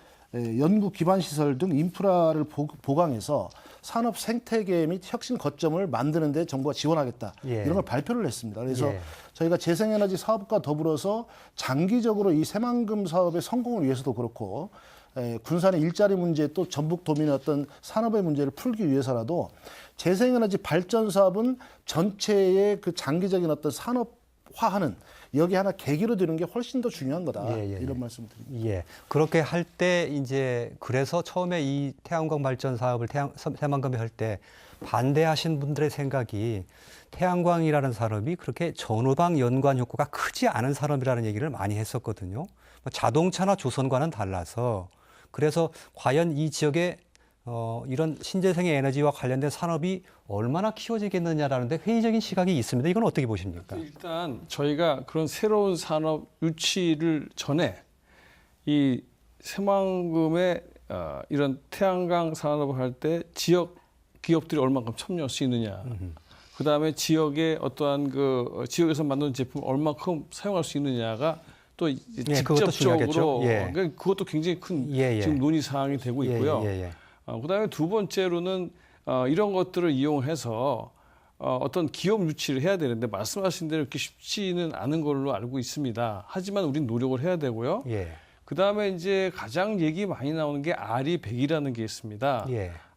연구 기반 시설 등 인프라를 보강해서 산업 생태계 및 혁신 거점을 만드는 데 정부가 지원하겠다. 이런 걸 발표를 했습니다. 그래서 저희가 재생에너지 사업과 더불어서 장기적으로 이 새만금 사업의 성공을 위해서도 그렇고 군산의 일자리 문제 또 전북도민의 어떤 산업의 문제를 풀기 위해서라도 재생에너지 발전 사업은 전체의 그 장기적인 어떤 산업화하는 여기 하나 계기로 되는 게 훨씬 더 중요한 거다. 이런 말씀을 드립니다. 그렇게 할 때 이제 그래서 처음에 이 태양광 발전 사업을 새만금에 할 때 반대하신 분들의 생각이 태양광이라는 산업이 그렇게 전후방 연관 효과가 크지 않은 산업이라는 얘기를 많이 했었거든요. 자동차나 조선과는 달라서 그래서 과연 이 지역에 이런 신재생의 에너지와 관련된 산업이 얼마나 키워지겠느냐라는 데 회의적인 시각이 있습니다. 이건 어떻게 보십니까? 일단 저희가 그런 새로운 산업 유치를 전에 이 새만금의 이런 태양광 산업을 할 때 지역 기업들이 얼마큼 참여할 수 있느냐. 그다음에 지역의 어떠한 그 지역에서 만든 제품을 얼마큼 사용할 수 있느냐가 또 직접적으로 그러니까 그것도 굉장히 큰 지금 논의 사항이 되고 있고요. 그다음에 두 번째로는 이런 것들을 이용해서 어떤 기업 유치를 해야 되는데 말씀하신 대로 이렇게 쉽지는 않은 걸로 알고 있습니다. 하지만 우리는 노력을 해야 되고요. 그다음에 이제 가장 얘기 많이 나오는 게 RE100이라는 게 있습니다.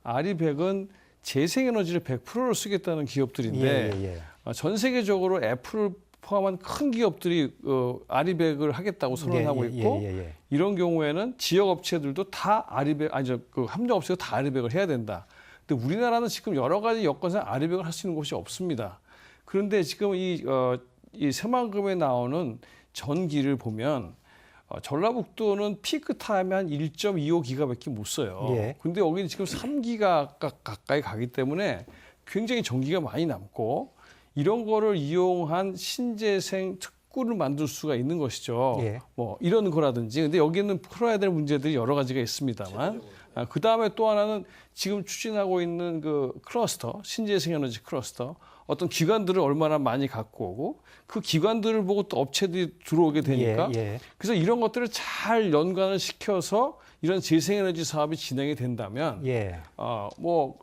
RE100은 재생에너지를 100%를 쓰겠다는 기업들인데 전 세계적으로 애플을 포함한 큰 기업들이 RE100을 하겠다고 선언하고 있고 이런 경우에는 지역 업체들도 다 RE100 그 함정 업체가 다 RE100을 해야 된다. 근데 우리나라는 지금 여러 가지 여건상 RE100을 할 수 있는 곳이 없습니다. 그런데 지금 이 새만금에 나오는 전기를 보면 전라북도는 피크 타임에 한 1.25기가밖에 못 써요. 근데 여기는 지금 3기가 가까이 가기 때문에 굉장히 전기가 많이 남고 이런 거를 이용한 신재생 특구를 만들 수가 있는 것이죠. 뭐 이런 거라든지. 근데 여기는 풀어야 될 문제들이 여러 가지가 있습니다만. 그 다음에 또 하나는 지금 추진하고 있는 그 클러스터, 신재생 에너지 클러스터. 어떤 기관들을 얼마나 많이 갖고 오고 그 기관들을 보고 또 업체들이 들어오게 되니까 그래서 이런 것들을 잘 연관을 시켜서 이런 재생에너지 사업이 진행이 된다면 뭐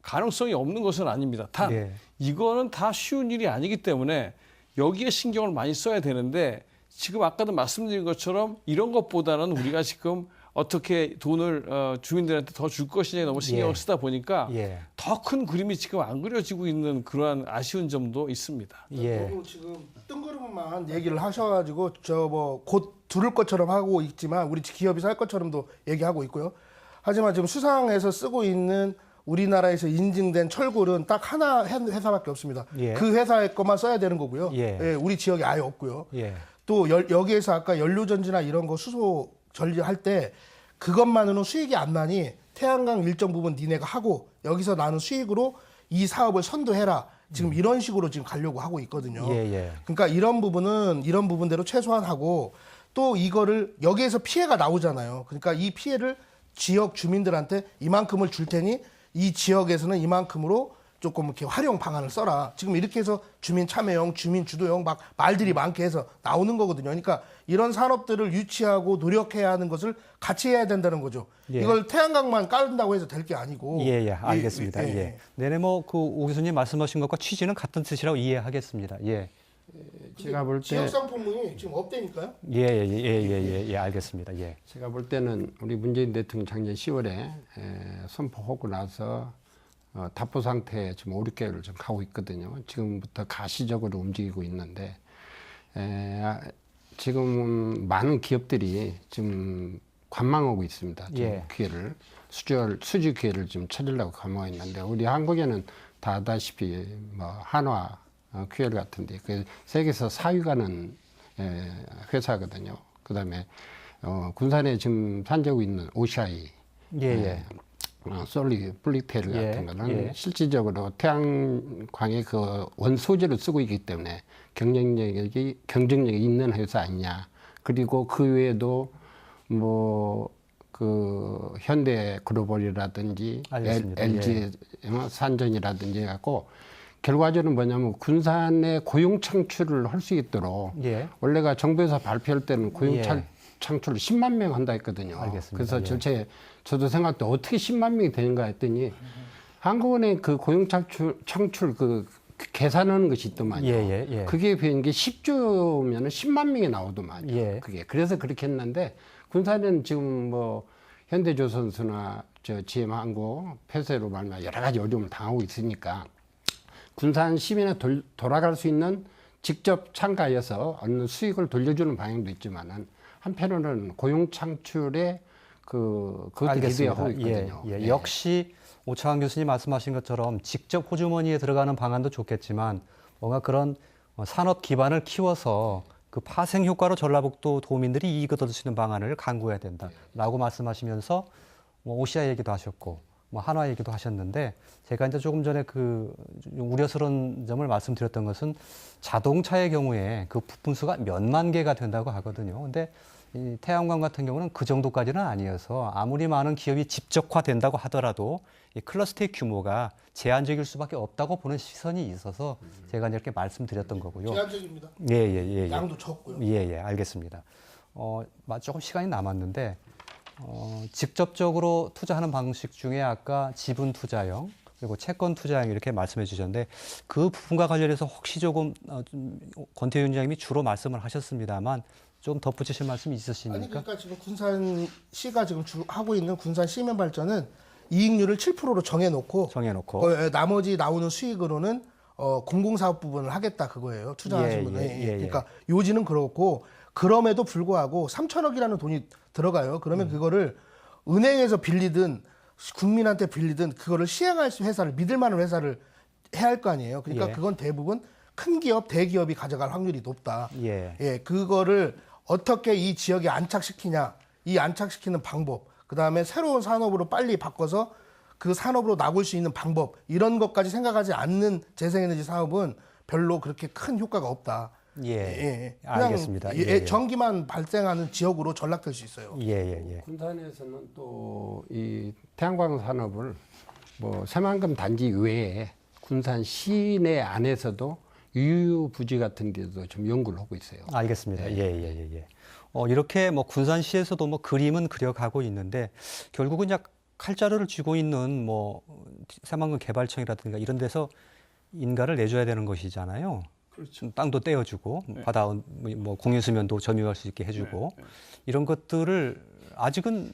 가능성이 없는 것은 아닙니다. 단 이거는 다 쉬운 일이 아니기 때문에 여기에 신경을 많이 써야 되는데 지금 아까도 말씀드린 것처럼 이런 것보다는 우리가 지금 어떻게 돈을 주민들한테 더 줄 것이냐에 너무 신경을 쓰다 보니까 더 큰 그림이 지금 안 그려지고 있는 그러한 아쉬운 점도 있습니다. 너무 지금 뜬구름만 얘기를 하셔가지고 저 뭐 곧 두를 것처럼 하고 있지만 우리 기업이 살 것처럼도 얘기하고 있고요. 하지만 지금 수상에서 쓰고 있는 우리나라에서 인증된 철골은 딱 하나 회사밖에 없습니다. 그 회사의 것만 써야 되는 거고요. 우리 지역에 아예 없고요. 또 여기에서 아까 연료전지나 이런 거 수소 전리할 때 그것만으로는 수익이 안 나니 태양광 일정 부분 니네가 하고 여기서 나는 수익으로 이 사업을 선도해라. 지금 이런 식으로 지금 가려고 하고 있거든요. 그러니까 이런 부분대로 최소한 하고 또 이거를 여기에서 피해가 나오잖아요. 그러니까 이 피해를 지역 주민들한테 이만큼을 줄 테니 이 지역에서는 이만큼으로 조금 이렇게 활용 방안을 써라. 지금 이렇게 해서 주민 참여형, 주민 주도형 막 말들이 많게 해서 나오는 거거든요. 그러니까 이런 산업들을 유치하고 노력해야 하는 것을 같이 해야 된다는 거죠. 이걸 태양광만 깔는다고 해서 될 게 아니고. 알겠습니다. 네네, 뭐 그 오 교수님 말씀하신 것과 취지는 같은 뜻이라고 이해하겠습니다. 제가 볼 때 지역 상품이 지금 없다니까요. 알겠습니다. 제가 볼 때는 우리 문재인 대통령 작년 10월에 선포하고 나서 답보 상태에 지금 5, 6개월을 좀 가고 있거든요. 지금부터 가시적으로 움직이고 있는데 지금 많은 기업들이 지금 관망하고 있습니다. 지금 기회를 수주 기회를 좀 찾으려고 관망하고 있는데 우리 한국에는 다 아다시피 뭐 한화 QL 같은데 그 세계에서 4위 가는 회사거든요. 그다음에 군산에 지금 산재하고 있는 OCI 솔리폴리테일 같은 거는 실질적으로 태양광의 그 원소재를 쓰고 있기 때문에 경쟁력이 있는 회사 아니냐. 그리고 그 외에도 뭐 그 현대 글로벌이라든지 LG 산전이라든지 해갖고 결과적으로 뭐냐면 군산의 고용 창출을 할 수 있도록 원래가 정부에서 발표할 때는 고용 창출을 10만 명 한다 했거든요. 알겠습니다. 그래서 저도 생각할 때 어떻게 10만 명이 되는가 했더니 한국은행 그 고용 창출 그 계산하는 것이 있더만요. 그게 비한 게 10조면은 10만 명이 나오더만요. 그게 그래서 그렇게 했는데 군산은 지금 뭐 현대조선소나 GM항공 폐쇄로 말미암아 여러 가지 어려움을 당하고 있으니까 군산 시민에 돌아갈 수 있는 직접 참가해서 얻는 수익을 돌려주는 방향도 있지만은 한편으로는 고용 창출에 그것도 기대하고 있거든요. 역시 오창환 교수님 말씀하신 것처럼 직접 호주머니에 들어가는 방안도 좋겠지만 뭔가 그런 산업 기반을 키워서 그 파생 효과로 전라북도 도민들이 이익을 얻을 수 있는 방안을 강구해야 된다라고 말씀하시면서 뭐 오시아 얘기도 하셨고 뭐 한화 얘기도 하셨는데 제가 이제 조금 전에 그 우려스러운 점을 말씀드렸던 것은 자동차의 경우에 그 부품수가 몇만 개가 된다고 하거든요. 근데 이 태양광 같은 경우는 그 정도까지는 아니어서 아무리 많은 기업이 집적화된다고 하더라도 이 클러스터의 규모가 제한적일 수밖에 없다고 보는 시선이 있어서 제가 이렇게 말씀드렸던 거고요. 제한적입니다. 양도 적고요. 알겠습니다. 조금 시간이 남았는데 직접적으로 투자하는 방식 중에 아까 지분 투자형 그리고 채권 투자형 이렇게 말씀해 주셨는데 그 부분과 관련해서 혹시 조금 권태윤 위원장님이 주로 말씀을 하셨습니다만 좀 덧붙이실 말씀이 있으십니까? 아니 그러니까 지금 군산시가 지금 하고 있는 군산 시면 발전은 이익률을 7%로 정해놓고 나머지 나오는 수익으로는 공공사업 부분을 하겠다 그거예요. 투자하신 분은. 그러니까 요지는 그렇고 그럼에도 불구하고 3천억이라는 돈이 들어가요. 그러면 그거를 은행에서 빌리든 국민한테 빌리든 그거를 시행할 회사를 믿을 만한 회사를 해야 할 거 아니에요. 그러니까 그건 대부분 큰 기업, 대기업이 가져갈 확률이 높다. 그거를 어떻게 이 지역에 안착시키냐, 이 안착시키는 방법, 그 다음에 새로운 산업으로 빨리 바꿔서 그 산업으로 나올 수 있는 방법, 이런 것까지 생각하지 않는 재생에너지 사업은 별로 그렇게 큰 효과가 없다. 그냥 알겠습니다. 전기만 발생하는 지역으로 전락될 수 있어요. 군산에서는 또 이 태양광 산업을 뭐 새만금 단지 외에 군산 시내 안에서도 유유부지 같은 데도 좀 연구를 하고 있어요. 알겠습니다. 이렇게 뭐 군산시에서도 뭐 그림은 그려가고 있는데 결국은 이제 칼자루를 쥐고 있는 뭐 새만금 개발청이라든가 이런 데서 인가를 내줘야 되는 것이잖아요. 그렇죠. 땅도 떼어주고 바다 뭐 공유수면도 점유할 수 있게 해주고 이런 것들을 아직은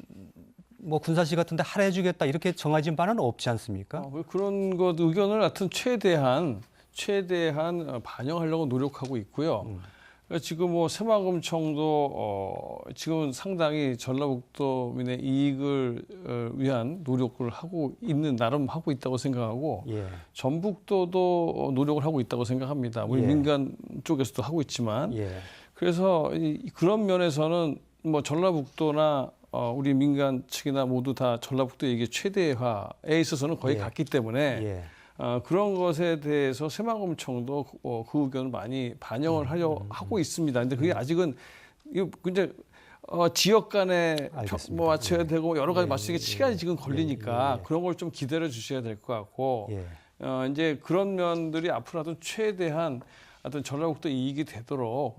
뭐 군산시 같은데 할애해주겠다 이렇게 정해진 바는 없지 않습니까? 그런 것 의견을 하여튼 최대한 반영하려고 노력하고 있고요. 지금 뭐 새만금청도 지금 상당히 전라북도민의 이익을 위한 노력을 나름 하고 있다고 생각하고 전북도도 노력을 하고 있다고 생각합니다. 우리 민간 쪽에서도 하고 있지만 그래서 그런 면에서는 뭐 전라북도나 우리 민간 측이나 모두 다 전라북도 이게 최대화에 있어서는 거의 같기 때문에 그런 것에 대해서 새만금청도 그 의견을 많이 반영을 하고 있습니다. 근데 그게 아직은 이제 지역 간에 뭐 맞춰야 되고 여러 가지 맞추기 시간이 지금 걸리니까 그런 걸 좀 기다려 주셔야 될 것 같고 이제 그런 면들이 앞으로 하여튼 최대한 전라북도 이익이 되도록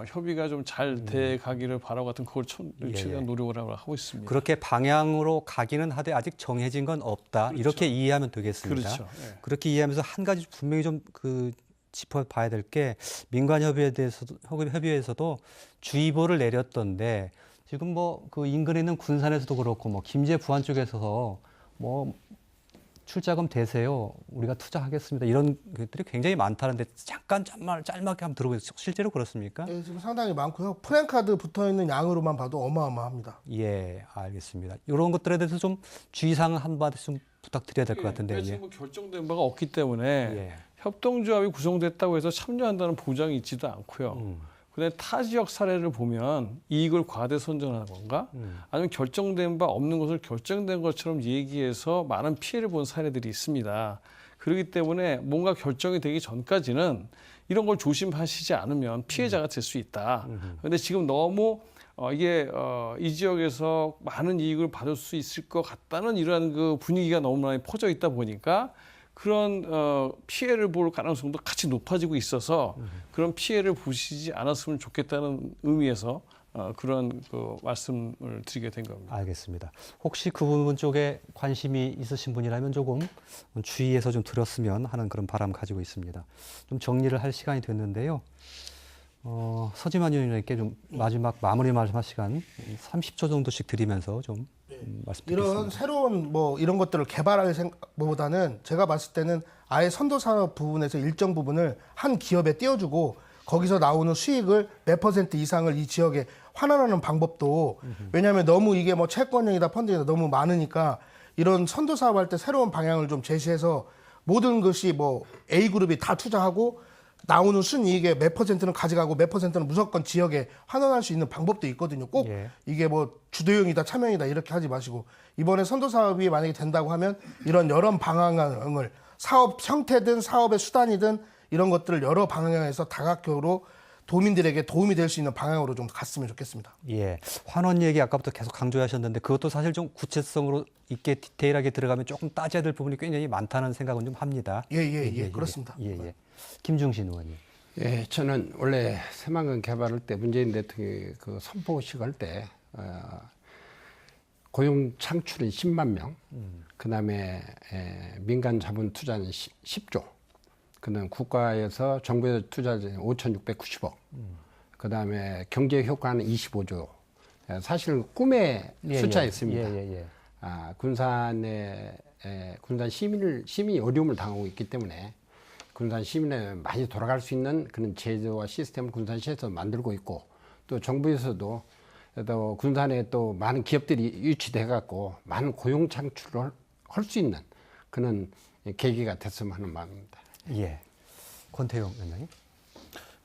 협의가 좀 잘 돼 가기를 바라고 하여튼 그걸 최대한 노력을 하고 있습니다. 그렇게 방향으로 가기는 하되 아직 정해진 건 없다. 이렇게 이해하면 되겠습니다. 그렇게 이해하면서 한 가지 분명히 좀 짚어봐야 될 게 민간협의회에서도 주의보를 내렸던데 지금 뭐 그 인근에 있는 군산에서도 그렇고 뭐 김제 부안 쪽에서 뭐 출자금 대세요. 우리가 투자하겠습니다. 이런 것들이 굉장히 많다는데 잠깐 짤막하게 한번 들어보세요. 실제로 그렇습니까? 지금 상당히 많고요. 프랜카드 붙어있는 양으로만 봐도 어마어마합니다. 알겠습니다. 이런 것들에 대해서 좀 주의사항 한마디 좀 부탁드려야 될 것 같은데. 지금 결정된 바가 없기 때문에 협동조합이 구성됐다고 해서 참여한다는 보장이 있지도 않고요. 그다음에 타 지역 사례를 보면 이익을 과대손전하는 건가? 아니면 결정된 바 없는 것을 결정된 것처럼 얘기해서 많은 피해를 본 사례들이 있습니다. 그렇기 때문에 뭔가 결정이 되기 전까지는 이런 걸 조심하시지 않으면 피해자가 될 수 있다. 그런데 지금 너무 이게 이 지역에서 많은 이익을 받을 수 있을 것 같다는 이러한 그 분위기가 너무 많이 퍼져 있다 보니까 그런 피해를 볼 가능성도 같이 높아지고 있어서 그런 피해를 보시지 않았으면 좋겠다는 의미에서 그런 그 말씀을 드리게 된 겁니다. 알겠습니다. 혹시 그 부분 쪽에 관심이 있으신 분이라면 조금 주의해서 좀 들었으면 하는 그런 바람 가지고 있습니다. 좀 정리를 할 시간이 됐는데요. 서지만 의원님께 좀 마지막 마무리 말씀할 시간 30초 정도씩 드리면서 좀 말씀드리겠습니다. 이런 새로운 뭐 이런 것들을 개발할 생각보다는 제가 봤을 때는 아예 선도 산업 부분에서 일정 부분을 한 기업에 띄워주고 거기서 나오는 수익을 몇 % 이상을 이 지역에 환원하는 방법도 왜냐하면 너무 이게 뭐 채권형이다 펀드이다 너무 많으니까 이런 선도 사업할 때 새로운 방향을 좀 제시해서 모든 것이 뭐 A그룹이 다 투자하고 나오는 순이익의 몇 %는 가져가고 몇 %는 무조건 지역에 환원할 수 있는 방법도 있거든요. 꼭 이게 뭐 주도형이다 참여형이다 이렇게 하지 마시고 이번에 선도 사업이 만약에 된다고 하면 이런 여러 방향을 사업 형태든 사업의 수단이든 이런 것들을 여러 방향에서 다각적으로 도민들에게 도움이 될 수 있는 방향으로 좀 갔으면 좋겠습니다. 예, 환원 얘기 아까부터 계속 강조하셨는데 그것도 사실 좀 구체성으로 있게 디테일하게 들어가면 조금 따져야 될 부분이 굉장히 많다는 생각은 좀 합니다. 그렇습니다. 김중신 의원님. 예, 저는 원래 새만금 개발할 때 문재인 대통령이 그 선포식 할 때 고용 창출은 10만 명, 그다음에 민간 자본 투자는 10조, 그다음 국가에서 정부에서 투자는 5,690억, 그다음에 경제 효과는 25조. 사실 꿈의 숫자였습니다. 군산에 군산 시민이 어려움을 당하고 있기 때문에 군산 시민에 많이 돌아갈 수 있는 그런 제도와 시스템을 군산시에서 만들고 있고 또 정부에서도 또 군산에 또 많은 기업들이 유치돼 갖고 많은 고용 창출을 할 수 있는 그런 계기가 됐으면 하는 마음입니다. 예. 권태용 위원장님.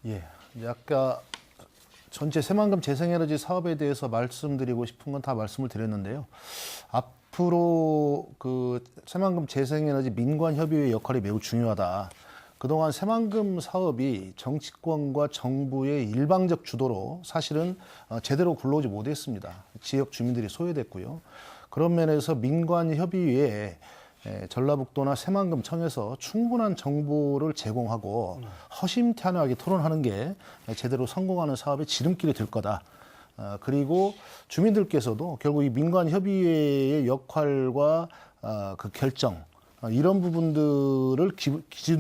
예. 아까 전체 새만금 재생에너지 사업에 대해서 말씀드리고 싶은 건 다 말씀을 드렸는데요. 앞으로 그 새만금 재생에너지 민관협의회 역할이 매우 중요하다. 그동안 새만금 사업이 정치권과 정부의 일방적 주도로 사실은 제대로 굴러오지 못했습니다. 지역 주민들이 소외됐고요. 그런 면에서 민관협의회에 전라북도나 새만금청에서 충분한 정보를 제공하고 허심탄회하게 토론하는 게 제대로 성공하는 사업의 지름길이 될 거다. 그리고 주민들께서도 결국 이 민관협의회의 역할과 그 결정 이런 부분들을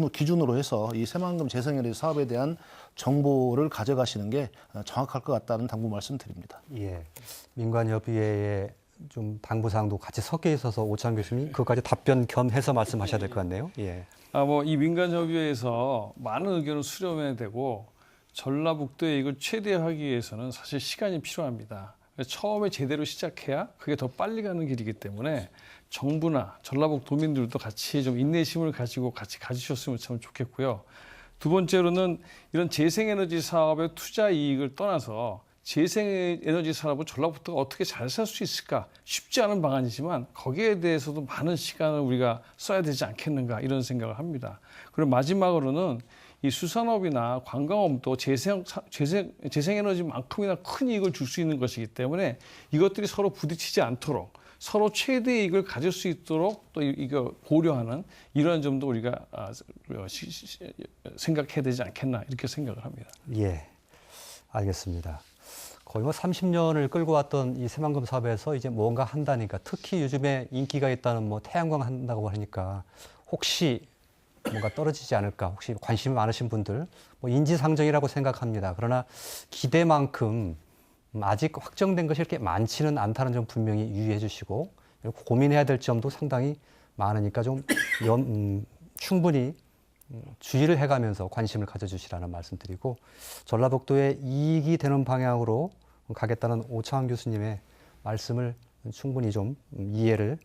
기준으로 해서 이 새만금 재생에너지 사업에 대한 정보를 가져가시는 게 정확할 것 같다는 당부 말씀드립니다. 예, 민관협의회의 좀 당부사항도 같이 섞여 있어서 오창 교수님 그것까지 답변 겸해서 말씀하셔야 될 것 같네요. 예. 뭐 이 민간협의회에서 많은 의견을 수렴해야 되고 전라북도의 이익을 최대화하기 위해서는 사실 시간이 필요합니다. 처음에 제대로 시작해야 그게 더 빨리 가는 길이기 때문에 정부나 전라북도민들도 같이 좀 인내심을 가지고 같이 가주셨으면 참 좋겠고요. 두 번째로는 이런 재생에너지 사업의 투자 이익을 떠나서 재생에너지 산업은 전라북도가 어떻게 잘 살 수 있을까? 쉽지 않은 방안이지만 거기에 대해서도 많은 시간을 우리가 써야 되지 않겠는가 이런 생각을 합니다. 그리고 마지막으로는 이 수산업이나 관광업도 재생에너지만큼이나 큰 이익을 줄 수 있는 것이기 때문에 이것들이 서로 부딪히지 않도록 서로 최대 이익을 가질 수 있도록 또 이거 고려하는 이러한 점도 우리가 생각해야 되지 않겠나 이렇게 생각을 합니다. 예, 알겠습니다. 거의 뭐 30년을 끌고 왔던 이 새만금 사업에서 이제 뭔가 한다니까 특히 요즘에 인기가 있다는 뭐 태양광 한다고 하니까 혹시 뭔가 떨어지지 않을까 혹시 관심이 많으신 분들 뭐 인지상정이라고 생각합니다. 그러나 기대만큼 아직 확정된 것이 이렇게 많지는 않다는 점 분명히 유의해 주시고 고민해야 될 점도 상당히 많으니까 좀 충분히 주의를 해가면서 관심을 가져주시라는 말씀드리고 전라북도에 이익이 되는 방향으로 가겠다는 오창환 교수님의 말씀을 충분히 좀 이해를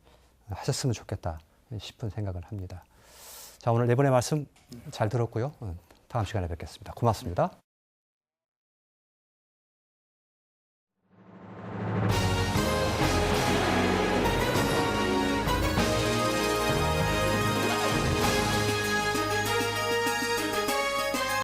하셨으면 좋겠다 싶은 생각을 합니다. 자, 오늘 네 분의 말씀 잘 들었고요. 다음 시간에 뵙겠습니다. 고맙습니다.